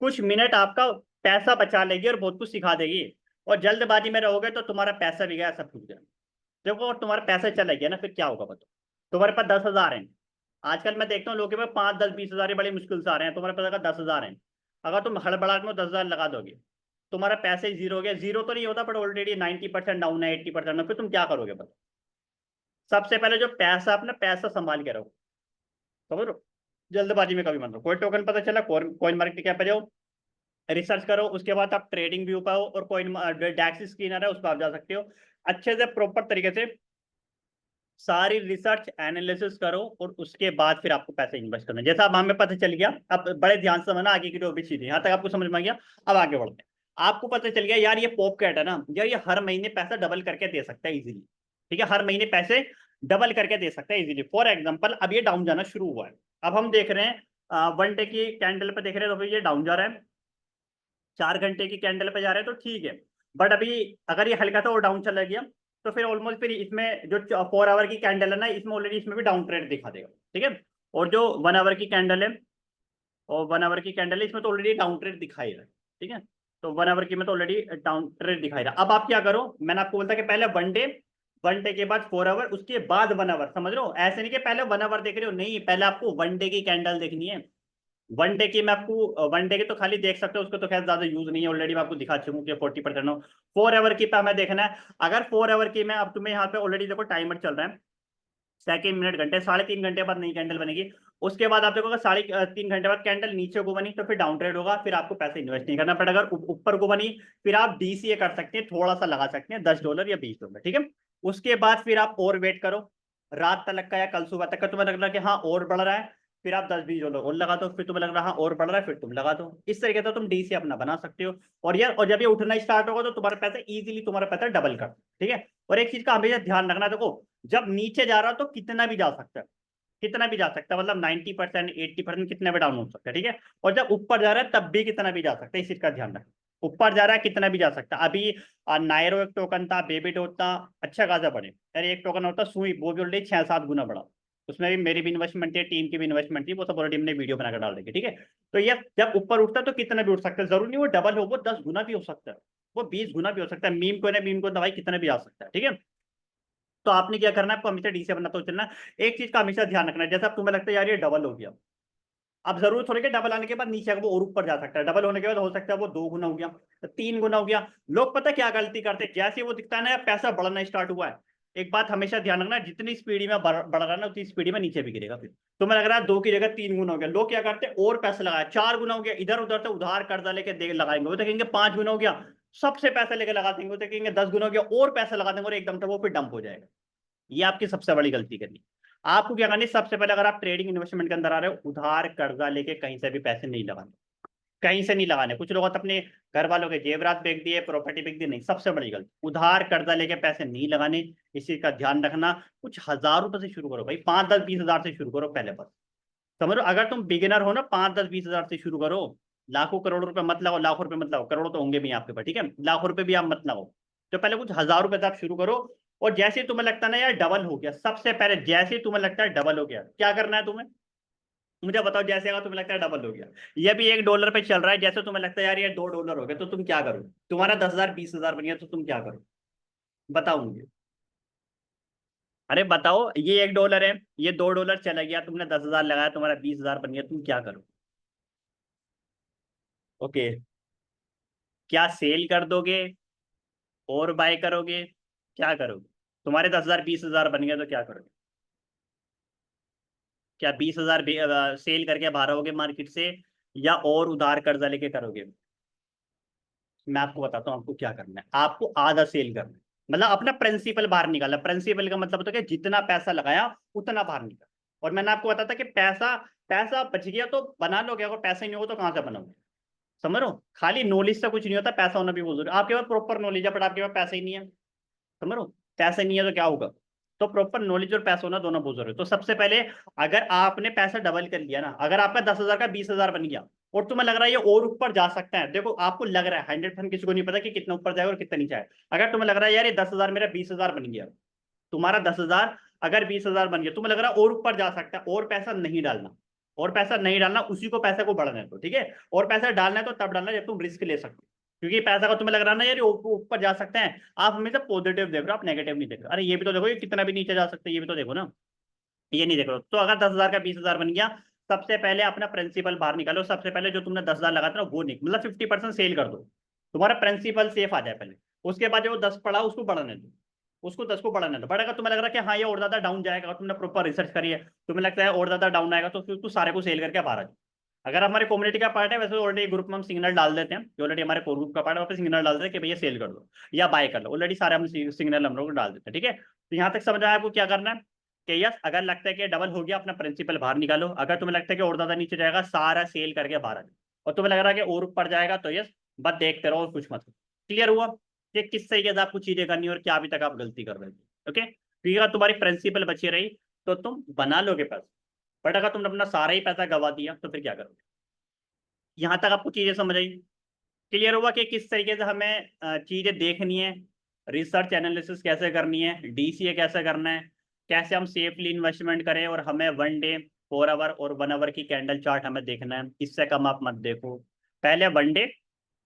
कुछ मिनट आपका पैसा बचा लेगी और बहुत कुछ सिखा देगी। और जल्दबाजी में रहोगे तो तुम्हारा पैसा भी गया, सब कुछ गया। देखो और तुम्हारा पैसा चला गया ना, फिर क्या होगा बताओ। तुम्हारे पास 10,000 है, आजकल मैं देखता हूँ लोगों के पास 5, 10, 20 हजार बड़ी मुश्किल से आ रहे हैं, तुम्हारे पास अगर 10,000 है, अगर तुम हड़बड़ाहट में 10,000 लगा दोगे, तुम्हारा पैसे ही जीरो हो गया। जीरो तो नहीं होता बट ऑलरेडी 90% डाउन है, 80% है, फिर तुम क्या करोगे बताओ। सबसे पहले जो पैसा, अपना पैसा संभाल के रखो, समझ लो। जल्दबाजी में कभी मत रहो। कोई टोकन पता चला, कॉइन मार्केट कैप पे जाओ, रिसर्च करो, उसके बाद आप ट्रेडिंग व्यू पाओ और कॉइन डैक्स स्कैनर है उस पर आप जा सकते हो। अच्छे से प्रॉपर तरीके से सारी रिसर्च एनालिसिस करो और उसके बाद फिर आपको पैसे इन्वेस्ट करना। जैसा अब हमें पता चल गया, अब बड़े ध्यान से समझना आगे की जो भी चीजें यहाँ तक आपको समझ में आ गया। अब आगे बढ़ते हैं। आपको पता चल गया यार ये पॉपकैट है ना यार, ये हर महीने पैसा डबल करके दे सकता है इजीली, ठीक है, हर महीने पैसे डबल करके दे सकता है इजीली। फॉर एग्जाम्पल अब ये डाउन जाना शुरू हुआ है, अब हम देख रहे हैं 1 डे की कैंडल पे देख रहे हैं, तो फिर ये डाउन जा रहा है। 4 घंटे की कैंडल पे जा रहे हैं तो ठीक है, बट अभी अगर ये हल्का सा और डाउन चला गया तो फिर ऑलमोस्ट फिर इसमें जो 4 आवर की कैंडल है ना, इसमें ऑलरेडी इसमें भी डाउन ट्रेंड दिखा देगा, ठीक है। और जो 1 आवर की कैंडल है, और 1 आवर की कैंडल है, इसमें तो ऑलरेडी डाउन ट्रेंड दिखाई रहा है, ठीक है। तो 1 आवर की में तो ऑलरेडी डाउन ट्रेंड दिखाई रहा है। अब आप क्या करो, मैंने आपको बोलता कि पहले 1 डे, 1 डे के बाद 4 आवर, उसके बाद 1 आवर, समझ रहे हो। ऐसे नहीं कि पहले 1 आवर देख रहे हो, नहीं, पहले आपको 1 डे की कैंडल देखनी है। 1 डे की मैं आपको 1 डे की तो खाली देख सकते हो, उसको तो खैर ज्यादा यूज नहीं है, ऑलरेडी मैं आपको दिखा चुका हूँ कि 40% हो। 4 आवर की पे हमें देखना है। अगर 4 आवर की में अब तुम्हें यहाँ पे ऑलरेडी देखो टाइमर चल रहा है, सेकंड, मिनट, घंटे, 3.5 घंटे बाद नई कैंडल बनेगी। उसके बाद आप देखोगे 3.5 घंटे बाद कैंडल नीचे को बनी तो फिर डाउन ट्रेड होगा, फिर आपको पैसे इन्वेस्ट नहीं करना पड़ेगा। अगर ऊपर को बनी फिर आप डीसीए कर सकते हैं, थोड़ा सा लगा सकते हैं, $10 या $20, ठीक है। उसके बाद फिर आप और वेट करो रात तक का या कल सुबह तक का, तुम्हें लग रहा है कि हाँ और बढ़ रहा है, फिर आप $10-20 और लगा दो, फिर तुम्हें लग रहा है हाँ और बढ़ रहा है, फिर तुम लगा दो। इस तरीके से तुम डीसी अपना बना सकते हो। और यार और जब ये उठना स्टार्ट होगा तो तुम्हारा पैसा इजीली, तुम्हारा पैसा डबल कर, ठीक है। और एक चीज का हमेशा ध्यान रखना, देखो जब नीचे जा रहा हो तो कितना भी जा सकता है, कितना भी जा सकता है, मतलब 90%, 80% कितना भी डाउन हो सकता है, ठीक है। और जब ऊपर जा रहा है तब भी कितना भी जा सकता है, इस चीज का ध्यान रखना। ऊपर जा रहा है कितना भी जा सकता है। अभी नायरो एक टोकन था, बेबी होता अच्छा खासा बढ़े, अरे एक टोकन होता सुई, वो भी ऑलरेडी 6-7 गुना बढ़ा। उसमें भी मेरी भी इन्वेस्टमेंट थी, टीम की भी इन्वेस्टमेंट थी, वो सब ऑलरेडी हमने वीडियो बनाकर डाल देंगे, ठीक है। तो ये जब ऊपर उठता है तो कितना भी उठ सकता है, जरूरी नहीं वो डबल हो, वो 10 गुना भी हो सकता है, वो 20 गुना भी हो सकता है। मीम को दवाई कितना भी आ सकता है, ठीक है। तो आपने क्या करना है, आपको हमेशा डीसी बनना तो चलना। एक चीज का हमेशा ध्यान रखना है, जैसे अब तुम्हें लगता है यार ये डबल हो गया, अब जरूरत थोड़ी कि डबल आने के बाद नीचे वो और ऊपर जा सकता है, डबल होने के बाद हो सकता है वो 2 गुना हो गया, 3 गुना हो गया। लोग पता क्या गलती करते हैं, जैसे वो दिखता है ना पैसा बढ़ना स्टार्ट हुआ है, एक बात हमेशा ध्यान रखना, जितनी स्पीड में बढ़ रहा है ना उतनी स्पीड में नीचे भी गिरेगा। फिर तुम्हें लग रहा है 2 की जगह 3 गुना हो गया, लोग क्या करते हैं और पैसे लगाए, 4 गुना हो गया, इधर उधर से उधार कर्जा लेके लगाएंगे, वो देखेंगे 5 गुना हो गया, सबसे पैसे लेके लगा देंगे, वो देखेंगे 10 गुना हो गया और पैसे लगा देंगे और एकदम से वो फिर डंप हो जाएगा। ये आपकी सबसे बड़ी गलती करनी। आपको क्या करनी, सबसे पहले अगर आप ट्रेडिंग इन्वेस्टमेंट के अंदर आ रहे हो, उधार कर्जा लेके कहीं से भी पैसे नहीं लगाने, कहीं से नहीं लगाने। कुछ लोग तो अपने घर वालों के जेवरात बेच दिए, प्रॉपर्टी बेच दी, नहीं, सबसे बड़ी गलती उधार कर्जा लेके पैसे नहीं लगाने। इसी का ध्यान रखना। कुछ ₹1000 से शुरू करो भाई, 5, 10, 20 हजार से शुरू करो पहले बस। समझो अगर तुम बिगिनर हो ना, 5, 10, 20 हजार से शुरू करो। लाखों करोड़ों रुपए मत लगाओ, लाखों रुपए मत लगाओ, करोड़ों तो होंगे भी आपके पास, ठीक है, लाखों रुपए भी आप मत लगाओ। तो पहले कुछ ₹1000 से आप शुरू करो। और जैसे ही तुम्हें लगता है ना यार डबल हो गया, सबसे पहले जैसे ही तुम्हें लगता है डबल हो गया, क्या करना है तुम्हें, मुझे बताओ। जैसे अगर तुम्हें लगता है डबल हो गया, ये भी $1 पे चल रहा है, जैसे तुम्हें लगता है यार ये $2 हो गया, तो तुम क्या करो, तुम्हारा 10,000 20,000 बन गया तो तुम क्या करो, बताओ मुझे। अरे बताओ, ये $1 है, ये $2 चला गया, तुमने 10,000 लगाया, तुम्हारा 20,000 बन गया, तुम क्या करो? ओके, क्या सेल कर दोगे और बाय करोगे, क्या करोगे? तुम्हारे 10,000 20,000 बन गया तो क्या करोगे? क्या 20,000 सेल करके बाहर आओगे मार्केट से, या और उधार कर्जा लेके करोगे? मैं आपको बताता हूँ आपको क्या करना है। आपको आधा सेल करना है, मतलब अपना प्रिंसिपल बाहर निकालना। प्रिंसिपल का मतलब होता है कि जितना पैसा लगाया उतना बाहर निकाल। और मैंने आपको बताया था कि पैसा पैसा बच गया तो बना लोगे, अगर पैसा ही नहीं होगा तो कहाँ से बनाओगे? समझ रहे हो? खाली नॉलेज से कुछ नहीं होता, पैसा होना भी बहुत जरूरी है। आपके पास प्रॉपर नॉलेज है बट आपके पास पैसा ही नहीं है। समझ रहे हो? पैसा नहीं है तो क्या होगा? तो प्रॉपर नॉलेज और पैसा होना दोनों बहुत जरूरी है। तो सबसे पहले, अगर आपने पैसा डबल कर लिया ना, अगर आपका 10,000 का 20,000 बन गया और तुम्हें लग रहा है ये और ऊपर जा सकता है, देखो आपको लग रहा है, 100% किसी को नहीं पता कि कितना ऊपर जाएगा और कितना नीचे आएगा। अगर तुम्हें लग रहा है यार ये 10,000 मेरा 20,000 बन गया, तुम्हारा 10,000 अगर 20,000 बन गया, तुम्हें लग रहा है और ऊपर जा सकता है, और पैसा नहीं डालना। और पैसा नहीं डालना, उसी को पैसे को बढ़ाना है तो ठीक है। और पैसा डालना है तो तब डालना जब तुम रिस्क ले सकते हो। क्योंकि पैसा का तुम्हें लग रहा है ना यार ये ऊपर जा सकते हैं, आप हमेशा पॉजिटिव देख रहे हो, आप नेगेटिव नहीं देख रहे हो। अरे ये भी तो देखो, ये कितना भी नीचे जा सकता है, ये भी तो देखो ना, ये नहीं देख रहे हो। तो अगर 10,000 का 20,000 बन गया, सबसे पहले अपना प्रिंसिपल बाहर निकालो। सबसे पहले जो तुमने 10,000 लगाया था ना वो नहीं, मतलब 50% सेल कर दो, तुम्हारा प्रिंसिपल सेफ आ जाए पहले। उसके बाद जो 10 पड़ा उसको बढ़ाने दो, उसको 10 को बढ़ाने दो। बढ़ेगा, तुम्हें लग रहा है कि हाँ ये और ज्यादा डाउन जाएगा, तुमने प्रॉपर रिसर्च करी है, तुम्हें लगता है और ज्यादा डाउन आएगा, तो फिर तू सारे को सेल करके बाहर आ जाए। अगर हमारे कम्युनिटी का पार्ट है, वैसे ऑलरेडी ग्रुप में हम सिग्नल डाल देते हैं, जो ऑलरेडी हमारे कोर ग्रुप का पार्ट है वहाँ पे सिग्नल डाल देते हैं कि भैया सेल कर दो या बाय कर लो। ऑलरेडी सारे हम सिग्नल हम लोग डाल देते हैं, ठीक है। तो यहाँ तक समझ आया आपको क्या करना है? कि यस, अगर लगता है कि डबल हो गया, अपना प्रिंसिपल बाहर निकालो। अगर तुम्हें लगता है कि और ज्यादा नीचे जाएगा, सारा सेल करके बाहर आ जाओ। और तुम्हें लग रहा है कि और ऊपर जाएगा तो यस, बस देखते रहो और कुछ मत। क्लियर हुआ कि किस तरीके से आपको चीजें करनी है और क्या अभी तक आप गलती कर रहे थे? ओके, क्योंकि अगर तुम्हारी प्रिंसिपल बची रही तो तुम बना लोगे पैसा, बट अगर तुमने अपना सारा ही पैसा गवा दिया तो फिर क्या करोगे? यहाँ तक आपको चीजें समझ आई? क्लियर हुआ कि किस तरीके से हमें चीजें देखनी है, रिसर्च एनालिसिस कैसे करनी है, डीसीए कैसे करना है, कैसे हम सेफली इन्वेस्टमेंट करें, और हमें 1 डे, 4 आवर और 1 आवर की कैंडल चार्ट हमें देखना है, इससे कम आप मत देखो। पहले 1 डे,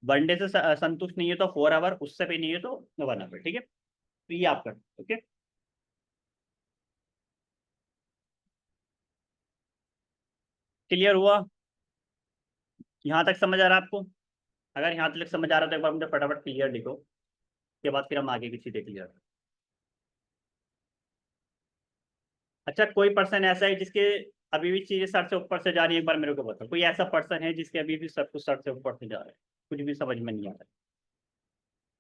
1 डे से संतुष्ट नहीं है तो 4 आवर, उससे भी नहीं है तो 1 आवर, ठीक है। तो ये आप कर, ओके। क्लियर हुआ? यहाँ तक समझ आ रहा है आपको? अगर यहाँ तक समझ आ रहा है तो एक बार मुझे फटाफट क्लियर लिखो, उसके बाद फिर हम आगे की चीजें क्लियर। अच्छा, कोई पर्सन ऐसा है जिसके अभी भी चीजें सर से ऊपर से जा रही है? एक बार मेरे को बताओ, कोई ऐसा पर्सन है जिसके अभी भी सब कुछ सर से ऊपर से जा रहा है, कुछ भी समझ में नहीं आ रहा है?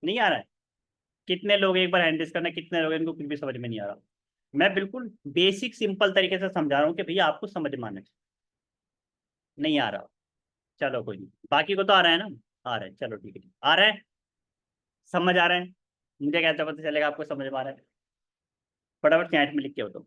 नहीं आ रहा है? कितने लोग, एक बार हैंड रेज करना, कितने लोग इनको कुछ भी समझ में नहीं आ रहा? मैं बिल्कुल बेसिक सिंपल तरीके से समझा रहा हूँ कि भैया आपको समझ में आना चाहिए। नहीं आ रहा? चलो कोई नहीं, बाकी को तो आ रहा है ना? आ रहा है, चलो ठीक है, आ रहा है, समझ आ रहा है। मुझे कैसे पता चलेगा आपको समझ में आ रहा है? फटाफट चैट में लिख के बताओ।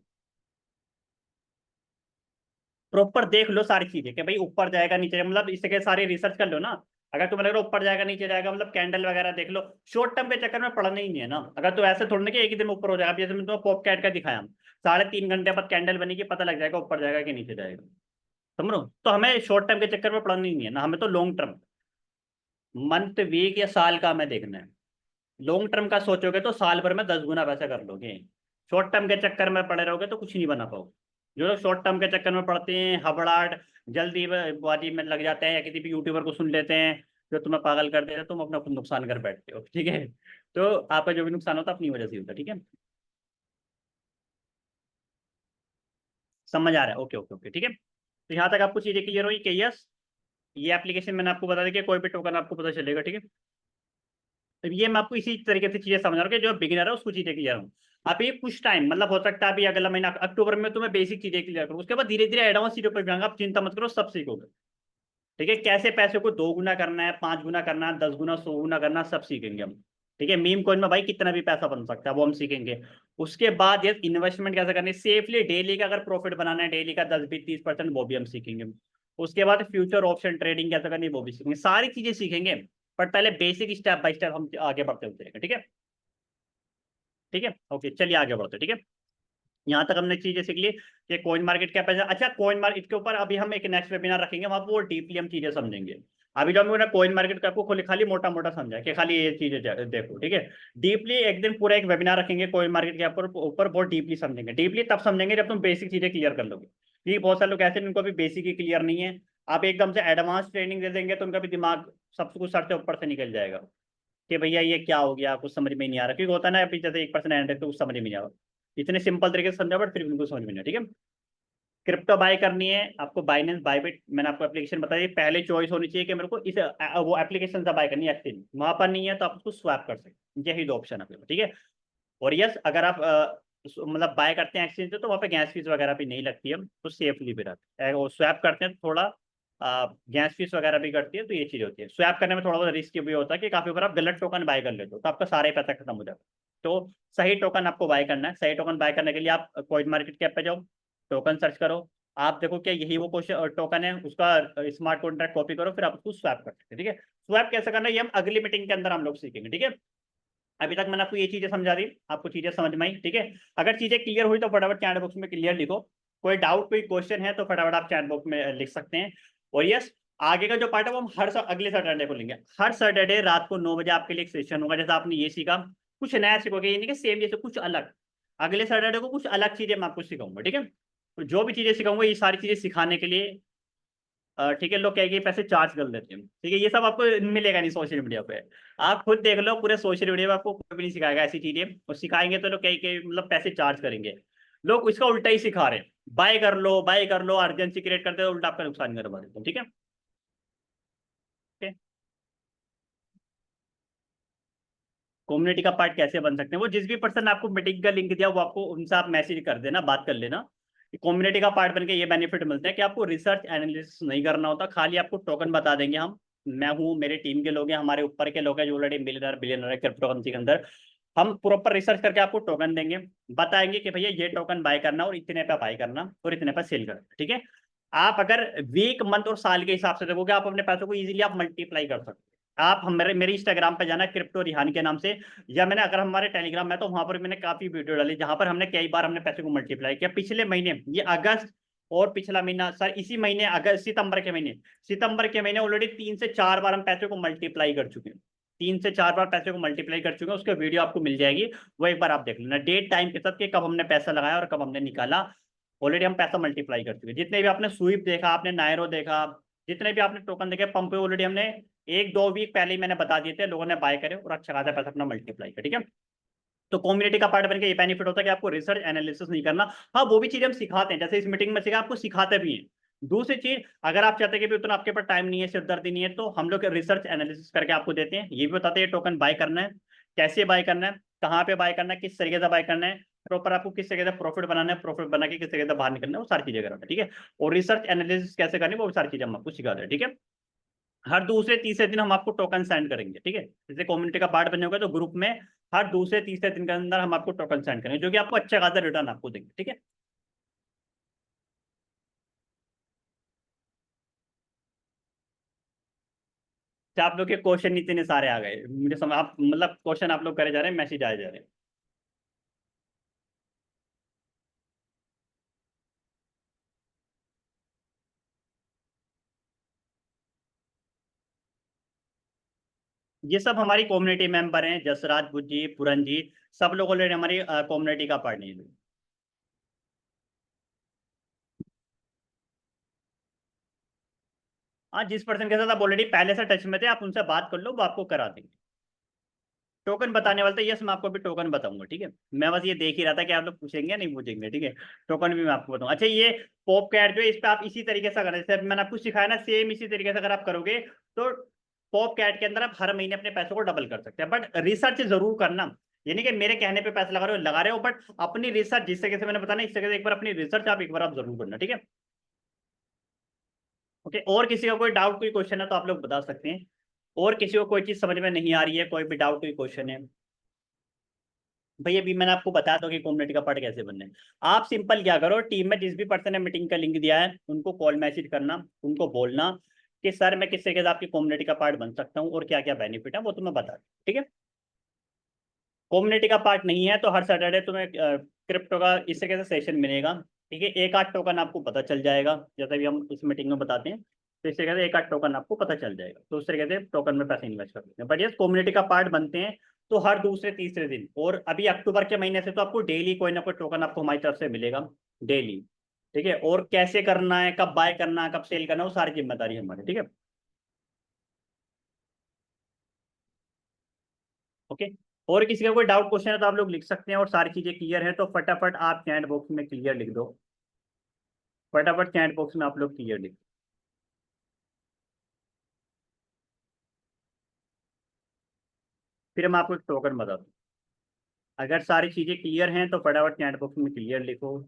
प्रॉपर देख लो सारी चीजें कि भाई ऊपर जाएगा नीचे जाएगा, मतलब इस के सारी रिसर्च कर लो ना। अगर तुम्हें लग रहा है ऊपर जाएगा नीचे जाएगा, मतलब कैंडल वगैरह देख लो। शॉर्ट टर्म के चक्कर में पड़ना ही नहीं है ना। अगर तो ऐसे थोड़ा ना कि एक ही दिन में ऊपर हो जाएगा, जैसे मैं तुम्हें पॉप कैट का दिखाया, हम 3.5 घंटे बाद कैंडल बनेगी, पता लग जाएगा ऊपर जाएगा कि नीचे जाएगा। समझो? तो हमें शॉर्ट टर्म के चक्कर में पड़ना ही नहीं है ना, हमें तो लॉन्ग टर्म, मंथ, वीक या साल का हमें देखना है। लॉन्ग टर्म का सोचोगे तो साल भर में 10 गुना पैसा कर लोगे। शॉर्ट टर्म के चक्कर में पड़े रहोगे तो कुछ नहीं बना पाओगे। जो लोग शॉर्ट टर्म के चक्कर में पड़ते हैं, हबड़ाहट, जल्दी बाजी में लग जाते हैं, या किसी भी यूट्यूबर को सुन लेते हैं जो तुम्हें पागल कर देते हैं, तुम अपना खुद नुकसान कर बैठते हो, ठीक है। तो आपका जो भी नुकसान होता है अपनी वजह से ही होता है, ठीक है। समझ आ रहा है? ओके ओके ओके, ठीक है। तो यहाँ तक आपको चीजें क्लियर हुई कि यस, ये एप्लीकेशन मैंने आपको बता दी कि कोई भी टोकन आपको पता चलेगा, ठीक है। तो ये मैं आपको इसी तरीके से चीजें समझा रहा हूँ कि जो बिगिनर है उसको चीजें क्लियर हूँ। आप ये कुछ टाइम, मतलब हो सकता है अभी अगला महीना अक्टूबर में तुम्हें बेसिक चीजें क्लियर करूँ, उसके बाद धीरे धीरे एडवांस चीजों पर भी आऊंगा, आप चिंता मत करो, सब सीखोगे। ठीक है, कैसे पैसे को 2 गुना करना है, 5 गुना करना है, 10 गुना, 100 गुना करना, सब सीखेंगे हम। ठीक है, मीम कॉइन में भाई कितना भी पैसा बन सकता है, वो हम सीखेंगे। उसके बाद ये इन्वेस्टमेंट कैसे करनी है सेफली, डेली का अगर प्रॉफिट बनाना है डेली का 10 20 30%, वो भी हम सीखेंगे। उसके बाद फ्यूचर ऑप्शन ट्रेडिंग कैसे करनी है वो भी सीखेंगे, सारी चीजें सीखेंगे। पर पहले बेसिक स्टेप बाय स्टेप हम आगे बढ़ते होते हैं, ठीक है। ठीक है, ओके, चलिए आगे बढ़ते हैं, ठीक है। यहाँ तक हमने चीजें सीख ली कि कॉइन मार्केट क्या पैसा। अच्छा, कॉइन मार्केट के ऊपर अभी हम एक नेक्स्ट वेबिनार रखेंगे, वहां पर वो डीपली हम चीजें समझेंगे। अभी जो मैंने कॉइन मार्केट का आपको खाली मोटा मोटा समझा कि खाली ये चीजें देखो, ठीक है। डीपली एक दिन पूरा एक वेबिनार रखेंगे कॉइन मार्केट के ऊपर बहुत डीपली समझेंगे। डीपली तब समझेंगे जब तुम बेसिक चीजें क्लियर कर लोगे, क्योंकि बहुत सारे लोग ऐसे जिनको भी बेसिक ही क्लियर नहीं है। आप एकदम से एडवांस ट्रेनिंग दे देंगे तो उनका भी दिमाग सब कुछ सर से ऊपर से निकल जाएगा कि भैया ये क्या हो गया, कुछ समझ में नहीं आ रहा। क्योंकि होता है ना, अभी जैसे 1% एंड है तो कुछ समझ में नहीं आ रहा। इतने सिंपल तरीके से समझा बट फिर भी उनको समझ में नहीं आया, ठीक है। क्रिप्टो बाय करनी है आपको, बाइनेंस बायबिट मैंने आपको एप्लीकेशन बताई, पहले चॉइस होनी चाहिए कि मेरे को इस वो एप्लीकेशन से बाय करनी है एक्सचेंज। वहां पर नहीं है तो आप उसको स्वैप कर सकते हैं, यही दो ऑप्शन है, ठीक है। और यस, अगर आप मतलब बाय करते हैं एक्सचेंज से तो वहाँ पे गैस फीस वगैरह भी नहीं लगती है, तो सेफली भी रहता है। और स्वैप करते हैं तो थोड़ा गैस फीस वगैरह भी करती है, तो ये चीज होती है। स्वैप करने में थोड़ा बहुत रिस्क भी होता है कि काफी बार आप गलत टोकन बाय कर लेते हो तो आपका सारे पैसा खत्म हो जाता है। तो सही टोकन आपको बाय करना है। सही टोकन बाय करने के लिए आप कॉइन मार्केट के ऐप पे जाओ, टोकन सर्च करो, आप देखो क्या यही वो क्वेश्चन टोकन है, उसका स्मार्ट कॉन्ट्रैक्ट कॉपी करो, फिर आप उसको स्वैप कर सकते हैं, ठीक है। स्वैप कैसे करना है ये हम अगली मीटिंग के अंदर हम लोग सीखेंगे, ठीक है। अभी तक मैंने आपको ये चीजें समझा दी, आपको चीजें समझ में आई, ठीक है। अगर चीजें क्लियर हुई तो फटाफट चैट बॉक्स में क्लियर लिखो। कोई डाउट कोई क्वेश्चन है तो फटाफट आप चैट बॉक्स में लिख सकते हैं। और यस, आगे का जो पार्ट है वो हम अगले सैटरडे को लेंगे। हर सैटरडे रात को 9 बजे आपके लिए एक सेशन होगा। जैसा आपने ये सीखा, कुछ नया सीखोगे, ये नहीं कि सेम जैसे, कुछ अलग। अगले सैटरडे को कुछ अलग चीजें मैं आपको सिखाऊंगा, ठीक है। तो जो भी चीजें सिखाऊंगा ये सारी चीजें सिखाने के लिए ठीक है, लोग कहेंगे पैसे चार्ज कर लेते हैं, ठीक है। ये सब आपको मिलेगा नहीं सोशल मीडिया पे। आप खुद देख लो, पूरे सोशल मीडिया पे आपको कोई भी नहीं सिखाएगा ऐसी चीजें। और सिखाएंगे तो लोग कहीं मतलब पैसे चार्ज करेंगे। लोग इसका उल्टा ही सिखा रहे हैं, बाय कर लो बाय कर लो, अर्जेंसी क्रिएट करते हैं, उल्टा आपका नुकसान करवा देते हैं, ठीक है। कम्युनिटी का पार्ट कैसे बन सकते हैं, वो जिस भी पर्सन ने आपको मीटिंग का लिंक दिया वो आपको उनसे आप मैसेज कर देना, बात कर लेना। कम्युनिटी का पार्ट बन के ये बेनिफिट मिलते हैं कि आपको रिसर्च एनालिसिस नहीं करना होता, खाली आपको टोकन बता देंगे हम। मैं हूँ, मेरे टीम के लोग हैं, हमारे ऊपर के लोग हैं जो ऑलरेडी मिलियनर बिलियनर है क्रिप्टो करेंसी के अंदर। हम प्रॉपर रिसर्च करके आपको टोकन देंगे, बताएंगे कि भैया ये टोकन बाय करना और इतने पे बाय करना और इतने पे सेल करना, ठीक है। आप अगर वीक मंथ और साल के हिसाब से देखोगे, आप अपने पैसों को इजीली आप मल्टीप्लाई कर सकते हो। आप हम मेरे इंस्टाग्राम पे जाना क्रिप्टो रिहान के नाम से, या मैंने अगर हमारे टेलीग्राम में, तो वहां पर मैंने काफी वीडियो डाली जहां पर हमने कई बार हमने पैसे को मल्टीप्लाई किया। पिछले महीने ये अगस्त और पिछला महीना सर, इसी महीने अगस्त सितंबर के महीने ऑलरेडी 3 से 4 बार हम पैसे को मल्टीप्लाई कर चुके हैं। 3 से 4 बार पैसे को मल्टीप्लाई कर चुके हैं, उसके वीडियो आपको मिल जाएगी, वो एक बार आप देख लेना डेट टाइम के साथ कि कब हमने पैसा लगाया और कब हमने निकाला। ऑलरेडी हम पैसा मल्टीप्लाई कर चुके हैं। जितने भी आपने स्वीप देखा, आपने नायरो देखा, जितने भी आपने टोकन देखे पंप पे, ऑलरेडी हमने 1-2 वीक पहले ही मैंने बता दिए थे, लोगों ने बाय करे और अच्छा खासा पैसा अपना मल्टीप्लाई कर, ठीक है। तो कम्युनिटी का पार्ट बन के ये बेनिफिट होता है कि आपको रिसर्च एनालिसिस नहीं करना। हाँ, वो भी चीजें हम सिखाते हैं, जैसे इस मीटिंग में सिखा, आपको सिखाते भी हैं। दूसरी चीज, अगर आप चाहते हैं कि भी उतना आपके पास टाइम नहीं है, सिरदर्दी नहीं है, तो हम लोग रिसर्च एनालिसिस करके आपको देते हैं। ये भी बताते हैं टोकन बाय करना है, कैसे बाय करना है, कहाँ पे बाय करना है, किस तरीके से बाय करना है, प्रॉपर आपको किस तरीके से प्रॉफिट बनाना है, प्रॉफिट बना के किस तरीके से बाहर निकलना है, वो सारी चीजें करना है, ठीक है। और रिसर्च एनालिसिस कैसे करनी है वो भी सारी चीजें हम आपको सिखाते हैं, ठीक है। हर दूसरे तीसरे दिन हम आपको टोकन सेंड करेंगे, ठीक है। जैसे कम्युनिटी का पार्ट बने होगा तो ग्रुप में हर दूसरे तीसरे दिन के अंदर हम आपको टोकन सेंड करेंगे, जो कि आपको अच्छा खासा रिटर्न आपको देंगे, ठीक है। तो आप लोग के क्वेश्चन इतने सारे आ गए, मुझे समझ, आप मतलब क्वेश्चन आप लोग करे जा रहे हैं, मैसेज आए जा रहे हैं। ये सब हमारी कम्युनिटी मेंबर हैं, जसराज बुज्जी पूरन जी, सब लोग ऑलरेडी हमारी कम्युनिटी का पार्ट नहीं है। हाँ, जिस पर्सन के साथ आप ऑलरेडी पहले से टच में थे, आप उनसे बात कर लो, वो आपको करा देंगे। टोकन बताने वाले थे, यस मैं आपको भी टोकन बताऊंगा, ठीक है। मैं बस ये देख ही रहा था कि आप लोग पूछेंगे या नहीं पूछेंगे, ठीक है। टोकन भी मैं आपको बताऊंगा। अच्छा, ये पॉप कैट जो है, इस पे आप इसी तरीके से करना, जैसे मैंने आपको सिखाया ना, सेम इसी तरीके से अगर आप करोगे तो पॉप कैट के अंदर आप हर महीने अपने पैसों को डबल कर सकते हैं। बट रिसर्च जरूर करना, यानी कि मेरे कहने पे पैसे लगा रहे हो बट अपनी रिसर्च जिस तरीके से मैंने बताया इस तरीके से एक बार अपनी रिसर्च आप एक बार आप जरूर करना, ठीक है। ओके, और किसी का कोई डाउट कोई क्वेश्चन है तो आप लोग बता सकते हैं। और किसी को कोई चीज समझ में नहीं आ रही है, कोई भी डाउट कोई क्वेश्चन है। भैया अभी मैंने आपको बताया था कि कम्युनिटी का पार्ट कैसे बनना है। आप सिंपल क्या करो, टीम में जिस भी पर्सन ने मीटिंग का लिंक दिया है उनको कॉल मैसेज करना, उनको बोलना कि सर मैं किस तरीके से आपकी कम्युनिटी का पार्ट बन सकता हूँ और क्या क्या बेनिफिट है वो तुम्हें बता दूं, ठीक है। कम्युनिटी का पार्ट नहीं है तो हर सैटरडे तुम्हें क्रिप्टो का इस तरीके से सेशन मिलेगा, ठीक है। एक आध टोकन आपको पता चल जाएगा, जैसे भी हम इस मीटिंग में बताते हैं। तो इस तरीके से एक आध टोकन आपको पता चल जाएगा, तो उस तरीके से टोकन में पैसे इन्वेस्ट कर सकते हैं। बट ये कम्युनिटी का पार्ट बनते हैं तो हर दूसरे तीसरे दिन, और अभी अक्टूबर के महीने से तो आपको डेली कोई ना कोई टोकन आपको हमारी तरफ से मिलेगा, डेली। ठीक है, और कैसे करना है, कब बाय करना है, कब सेल करना है, वो सारी जिम्मेदारी हमारी। ठीक है, ओके। और किसी का कोई डाउट क्वेश्चन है तो आप लोग लिख सकते हैं, और सारी चीजें क्लियर है तो फटाफट आप चैट बॉक्स में क्लियर लिख दो, फटाफट चैट बॉक्स में आप लोग क्लियर लिख। फिर मैं आपको एक टोकन बता दूँ, अगर सारी चीजें क्लियर हैं तो फटाफट चैट बॉक्स में क्लियर लिखो।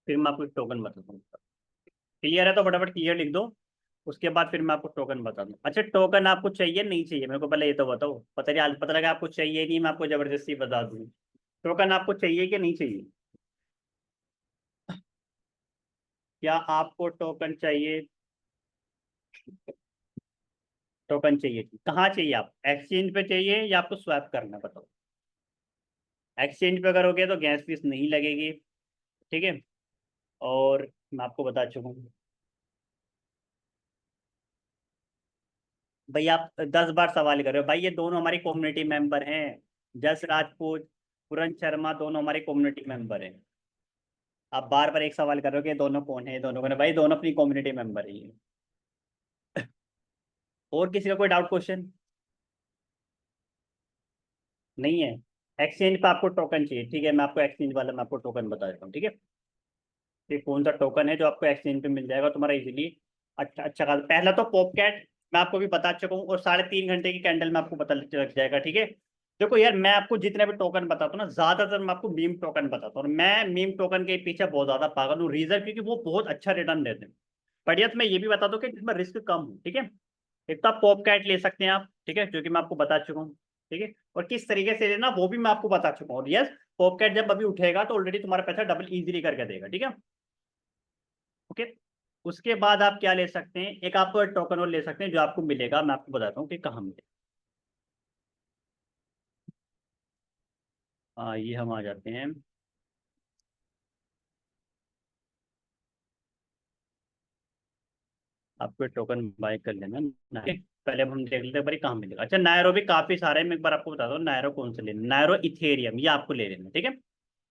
फिर मैं आपको एक टोकन बताता हूँ। क्लियर है तो फटाफट क्लियर लिख दो, उसके बाद फिर मैं आपको टोकन बता दूँ। अच्छा, टोकन आपको चाहिए नहीं चाहिए, मेरे को पहले ये तो बताओ, पता नहीं, पता लगा आपको चाहिए नहीं, मैं आपको जबरदस्ती बता दूँ। टोकन आपको चाहिए कि नहीं चाहिए? क्या आपको टोकन चाहिए? टोकन चाहिए, कहाँ चाहिए? आप एक्सचेंज पे चाहिए या आपको स्वैप करना है, बताओ। एक्सचेंज पे करोगे तो गैस फीस नहीं लगेगी, ठीक है। और मैं आपको बता चुका हूँ भाई, आप 10 बार सवाल कर रहे हो भाई, ये दोनों हमारी कम्युनिटी मेंबर हैं। जस राजपूत, पुरन शर्मा, दोनों हमारे कम्युनिटी मेंबर हैं। आप बार बार एक सवाल कर रहे हो कि ये दोनों कौन है, ये दोनों कौन है, भाई दोनों अपनी कम्युनिटी मेंबर है ये। और किसी का कोई डाउट क्वेश्चन नहीं है? एक्सचेंज पे आपको टोकन चाहिए, ठीक है, मैं आपको एक्सचेंज वाला मैं आपको टोकन बता देता हूँ, ठीक है। ये कौन सा टोकन है जो आपको एक्सचेंज पे मिल जाएगा तुम्हारा इजीली। अच्छा अच्छा खासा, पहला तो पॉपकैट मैं आपको भी बता चुका हूँ, और 3.5 घंटे की कैंडल में आपको पता लग जाएगा, ठीक है। देखो यार, मैं आपको जितने भी टोकन बताता हूँ ना, ज्यादातर मैं आपको मीम टोकन बताता हूँ, और मैं मीम टोकन के पीछे बहुत ज्यादा पागल हूँ, रीजन क्योंकि वो बहुत अच्छा रिटर्न देते हैं। बढ़िया, तो मैं ये भी बता दूं कि जिसमें रिस्क कम हो, ठीक है। एक तो आप पॉपकैट ले सकते हैं आप, ठीक है, जो कि मैं आपको बता चुका हूँ, ठीक है। और किस तरीके से लेना वो भी मैं आपको बता चुका हूँ, और यस, पॉपकैट जब अभी उठेगा तो ऑलरेडी तुम्हारा पैसा डबल इजीली करके देगा, ठीक है, ओके। उसके बाद आप क्या ले सकते हैं, एक आप टोकन और ले सकते हैं जो आपको मिलेगा, मैं आपको बताता हूँ कि कहाँ मिलेगा। ये हम आ जाते हैं, आपको टोकन बाय कर लेना पहले अब हम देख लेते हैं भाई कहाँ मिलेगा। अच्छा, नायरो भी काफी सारे हैं, मैं एक बार आपको बता दूँ नायरो कौन से लेना, नायरो इथेरियम ये आपको ले लेना, ठीक है।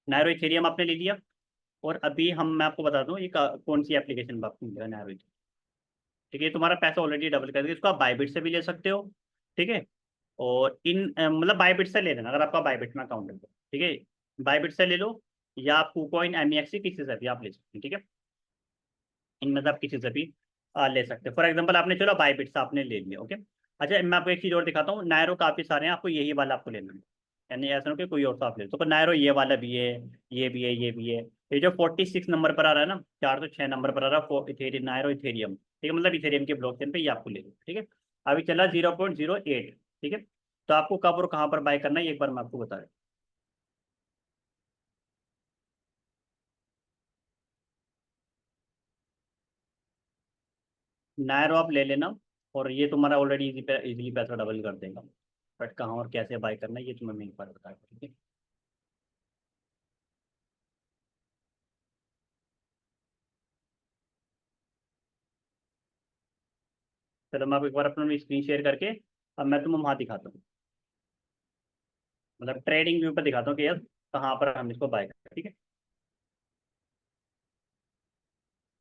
नायरो इथेरियम आपने ले लिया, और अभी हम मैं आपको बता दूं ये कौन सी एप्लीकेशन में आपको मिलेगा नायरो इथेरियम, ठीक है। तुम्हारा पैसा ऑलरेडी डबल कर देगा, इसको आप बायबिट से भी ले सकते हो, ठीक है। और मतलब बायबिट से ले लेना अगर आपका बायबिट में अकाउंट है तो, ठीक है। बायबिट से ले लो, या आप KuCoin MEXC किसी से भी आप ले सकते हैं, ठीक है। इनमें से आप किसी से भी ले सकते हैं। फॉर एग्जाम्पल आपने चलो बायबिट से आपने ले लिया, ओके। अच्छा, मैं आपको एक चीज़ और दिखाता हूँ, नायरो काफ़ी सारे हैं, आपको यही वाला आपको लेना है, यानी ऐसा ना कि कोई और सा आप ले तो नायरो ये वाला भी है, ये भी है, ये भी है। ये जो 46 नंबर पर आ रहा है ना, 406 नंबर पर आ रहा है इथेरियम, नायरो इथेरियम, ठीक है, मतलब इथेरियम के ब्लॉकचेन पे ये आपको ले लो, ठीक है। अभी चला 0.08, ठीक है। तो आपको कब और कहाँ पर बाय करना है, ये एक बार मैं आपको बता रहा हूँ। नायरो आप ले लेना, और ये तुम्हारा ऑलरेडी इजीली पैसा डबल कर देगा। बट कहाँ और कैसे बाय करना है ये तुम्हें मैं एक बार बता रहा हूँ, ठीक है। चलो मैं आपको एक बार अपना स्क्रीन शेयर करके अब मैं तुम्हें वहाँ दिखाता हूँ, मतलब ट्रेडिंग व्यू पर दिखाता हूँ कि यार कहाँ पर हम इसको बाय करें, ठीक है।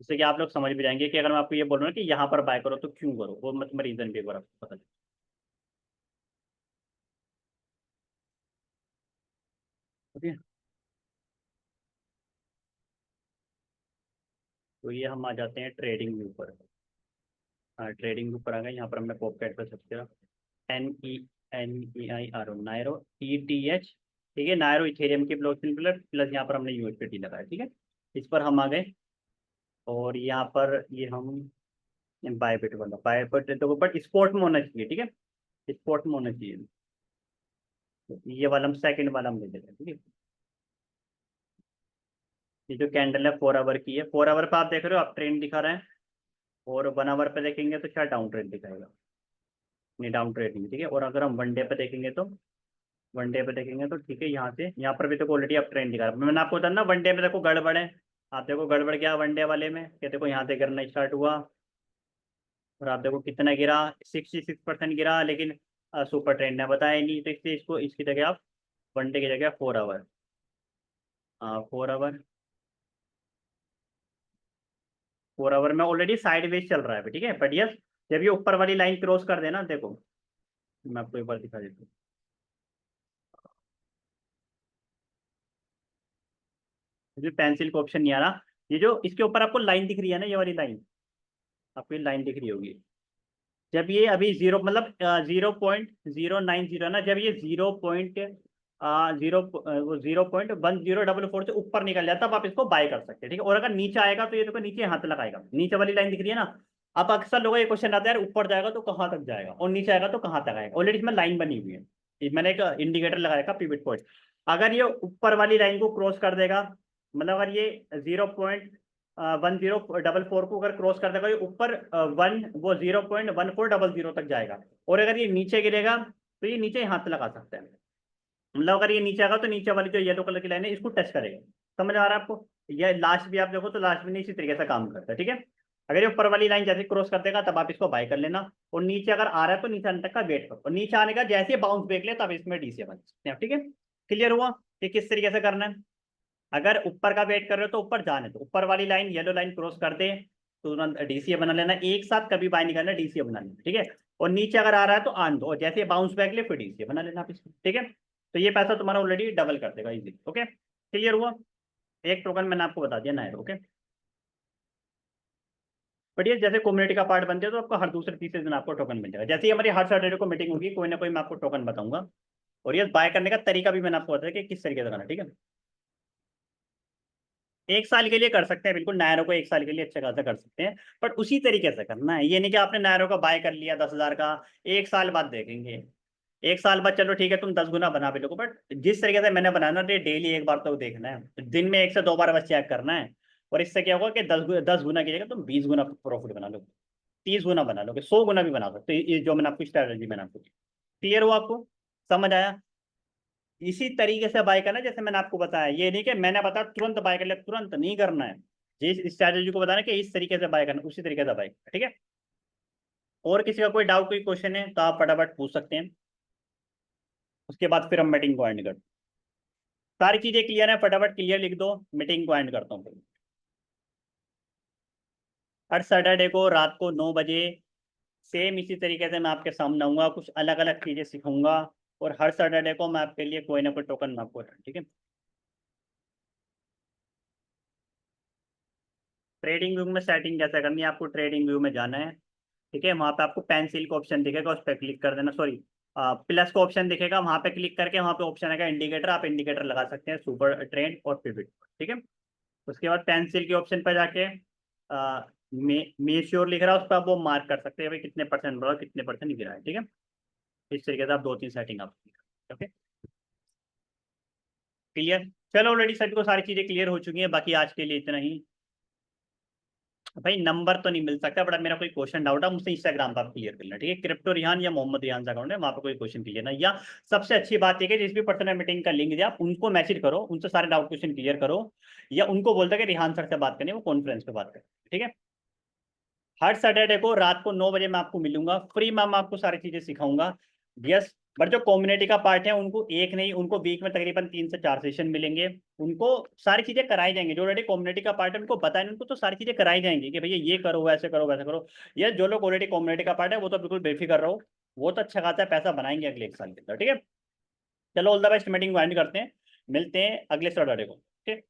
जिससे कि आप लोग समझ भी जाएंगे कि अगर मैं आपको ये बोल रहा हूँ कि यहाँ पर बाय करो तो क्यों करो, वो मतलब रीजन भी एक बार आपको पता चले। ओके, तो ये हम आ जाते हैं ट्रेडिंग व्यू पर। हाँ, ट्रेडिंग व्यू पर आ गए, यहाँ पर हमने पॉपकैट पर सर्च करा, NEIRO, नायरो ETH, ठीक है। नायरो इथेरियम की ब्लॉकचेन प्लस यहाँ पर हमने USDT लगाया, ठीक है। इस पर हम आ गए, और यहाँ पर ये हम बायबिट वाला, बायबिट तो बट स्पोर्ट में होना चाहिए, ठीक है, स्पोर्ट में होना चाहिए। तो ये वाला हम सेकंड वाला हम ले लेते हैं, ठीक है। ये जो कैंडल है 4 आवर की है, 4 आवर पे आप देख रहे हो आप ट्रेंड दिखा रहे हैं, और 1 आवर पे देखेंगे तो शायद डाउन ट्रेंड दिखाएगा, नहीं डाउन ट्रेंड नहीं, ठीक है। और अगर हम 1 डे पे देखेंगे तो वनडे पे देखेंगे तो ठीक है, यहाँ से यहाँ पर भी देखो ऑलरेडी अप ट्रेंड दिखा रहा है। मैंने आपको बताया ना वनडे में देखो गड़बड़ है। आप देखो गड़बड़ क्या वनडे वाले में, कि देखो यहाँ से गिरना स्टार्ट हुआ और आप देखो कितना गिरा, 66% गिरा, लेकिन सुपर ट्रेंड ने बताया नहीं, तो इसलिए इसको इसकी जगह आप वनडे की जगह 4 आवर, 4 आवर, 4 आवर में ऑलरेडी साइडवेज चल रहा है अभी, ठीक है। बट यस, जब ये ऊपर वाली लाइन क्रॉस कर देना, देखो मैं आपको एक बार दिखा देता हूँ। ये पेंसिल का ऑप्शन नहीं आ रहा, ये जो इसके ऊपर आपको लाइन दिख रही है ना, ये वाली लाइन, आपको ये लाइन दिख रही होगी। जब ये अभी जीरो मतलब 0.090 है ना, जब ये 0.1044 से ऊपर निकल जाता, तब आप इसको बाय कर सकते हैं, ठीक है। और अगर नीचे आएगा तो ये देखो नीचे हाथ लगाएगा, नीचे वाली लाइन दिख रही है ना। अब अक्सर लोगों का ये क्वेश्चन आता है यार, ऊपर जाएगा तो कहाँ तक जाएगा और नीचे आएगा तो कहाँ तक आएगा। ऑलरेडी इसमें लाइन बनी हुई है, मैंने एक इंडिकेटर लगाया था पिवट पॉइंट। अगर ये ऊपर वाली लाइन को क्रॉस कर देगा, मतलब अगर ये 0.1044 को अगर क्रॉस कर देगा, ये ऊपर वो 0.1400 तक जाएगा। और अगर ये नीचे गिरेगा तो ये नीचे हाथ लगा सकते हैं, मतलब अगर ये नीचे आएगा तो नीचे वाली जो येलो कलर की लाइन है इसको टच करेगा। समझ आ रहा है आपको? ये लास्ट भी आप देखो तो लास्ट में इसी तरीके से काम करता है, ठीक है। अगर ये ऊपर वाली लाइन जैसे क्रॉस कर देगा तब आप इसको बाय कर लेना, और नीचे अगर आ रहा है तो नीचे आने तक का वेट करो, और नीचे आने का जैसे बाउंस ब्रेक ले तब इसमें डीसी बन सकते हैं, ठीक है। क्लियर हुआ कि किस तरीके से करना है? अगर ऊपर का वेट कर रहे हो तो ऊपर जाने दो, ऊपर वाली लाइन येलो लाइन क्रॉस कर दे तो तुरंत डीसीए बना लेना, एक साथ कभी बाय नहीं करना, डीसीए बना लेना, ठीक है। और नीचे अगर आ रहा है तो आन दो, और जैसे बाउंस बैक ले फिर डीसीए बना लेना आप इसमें, ठीक है। तो ये पैसा तुम्हारा ऑलरेडी डबल कर देगा इजी, ओके। क्लियर हुआ? एक टोकन मैंने आपको बता दिया ना, है ओके। बट ये जैसे कम्युनिटी का पार्ट बनते हैं तो आपको हर दूसरे तीसरे दिन आपको टोकन मिल जाएगा। जैसे ही हमारी हर सैटरडे को मीटिंग होगी, कोई ना कोई मैं आपको टोकन बताऊंगा। और ये बाय करने का तरीका भी मैंने आपको बताया कि किस तरीके से करना, ठीक है। 1 साल के लिए कर सकते हैं बिल्कुल, नायरो को 1 साल के लिए अच्छा खासा कर सकते हैं। बट उसी तरीके से करना है, ये नहीं कि आपने नायरो का बाय कर लिया 10,000 का, 1 साल बाद देखेंगे। 1 साल बाद चलो ठीक है तुम 10 गुना बना भी लो, बट जिस तरीके से मैंने बनाया ना, डेली एक बार तो देखना है, दिन में 1 से 2 बार बस चेक करना है। और इससे क्या होगा कि 10 गुना की जगह तुम 20 गुना प्रॉफिट बना लो, 30 गुना बना लोगे, 100 गुना भी बना सकते हो। ये जो मैंने आपको स्ट्रैटेजी मैंने आपको, क्लियर हुआ आपको? समझ आया? इसी तरीके से बाय करना जैसे मैंने आपको बताया, ये नहीं कि मैंने बताया तुरंत बाय कर लिया, तुरंत नहीं करना है। जिस स्ट्रैटेजी को बताना कि इस तरीके से बाय करना, उसी तरीके से बाय करना, ठीक है। और किसी का कोई डाउट कोई क्वेश्चन है तो आप फटाफट पूछ सकते हैं, उसके बाद फिर हम मीटिंग को एंड करते हैं। सारी चीजें क्लियर है? फटाफट क्लियर लिख दो, मीटिंग को एंड करता हूँ। हर सैटरडे को रात को 9 बजे सेम इसी तरीके से मैं आपके सामने आऊंगा, कुछ अलग अलग चीजें सिखाऊंगा। और हर सैटरडे को मैं आपके लिए कोई ना कोई टोकन मैं आपको, ठीक है। ट्रेडिंग व्यू में सेटिंग कैसे करनी है, आपको ट्रेडिंग व्यू में जाना है, ठीक है। वहां पे आपको पेंसिल का ऑप्शन दिखेगा, उस पर क्लिक कर देना, सॉरी प्लस का ऑप्शन दिखेगा, वहां पे क्लिक करके वहां पे ऑप्शन आएगा इंडिकेटर, आप इंडिकेटर लगा सकते हैं, सुपर ट्रेंड और पिवट, ठीक है। उसके बाद पेंसिल के ऑप्शन पर जाके मेश्योर लिख रहा है, उस पर आप वो मार्क कर सकते हैं भाई कितने परसेंट बढ़ा कितने परसेंट गिरा है, ठीक है। इस तरीके से आप 2-3 सेटिंग आप, ओके। क्लियर? चलो ऑलरेडी सभी को सारी चीजें क्लियर हो चुकी हैं, बाकी आज के लिए इतना ही। भाई नंबर तो नहीं मिल सकता, बड़ा मेरा कोई क्वेश्चन डाउट है मुझसे इंस्टाग्राम पर आप क्लियर कर लेना, ठीक है। क्रिप्टो रिहान या मोहम्मद रिहान का अकाउंट है, वहाँ पे कोई क्वेश्चन क्लियर ना, या सबसे अच्छी बात यह है जिस भी पर्सन ने मीटिंग का लिंक दिया आप उनको मैसेज करो, उनसे सारे डाउट क्वेश्चन क्लियर करो, या उनको बोलता है कि रिहान सर से बात करनी है, वो कॉन्फ्रेंस पे बात करें, ठीक है। हर सैटरडे को रात को 9 बजे मैं आपको मिलूंगा, फ्री में मैं आपको सारी चीजें सिखाऊंगा। यस, बट जो कम्युनिटी का पार्ट है उनको एक नहीं, उनको वीक में तकरीबन 3 से 4 सेशन मिलेंगे। उनको सारी चीजें कराई जाएंगी, जो ऑलरेडी कम्युनिटी का पार्ट है उनको बताएं, उनको तो सारी चीजें कराई जाएंगी कि भैया ये करो वैसे करो वैसे करो। ये जो लोग ऑलरेडी कम्युनिटी का पार्ट है वो तो बिल्कुल बेफिक्र रहो, वो तो अच्छा खासा पैसा बनाएंगे अगले 1 साल के अंदर, ठीक है। चलो all the best, meeting and करते हैं, मिलते हैं अगले सैटरडे को, ठीक है।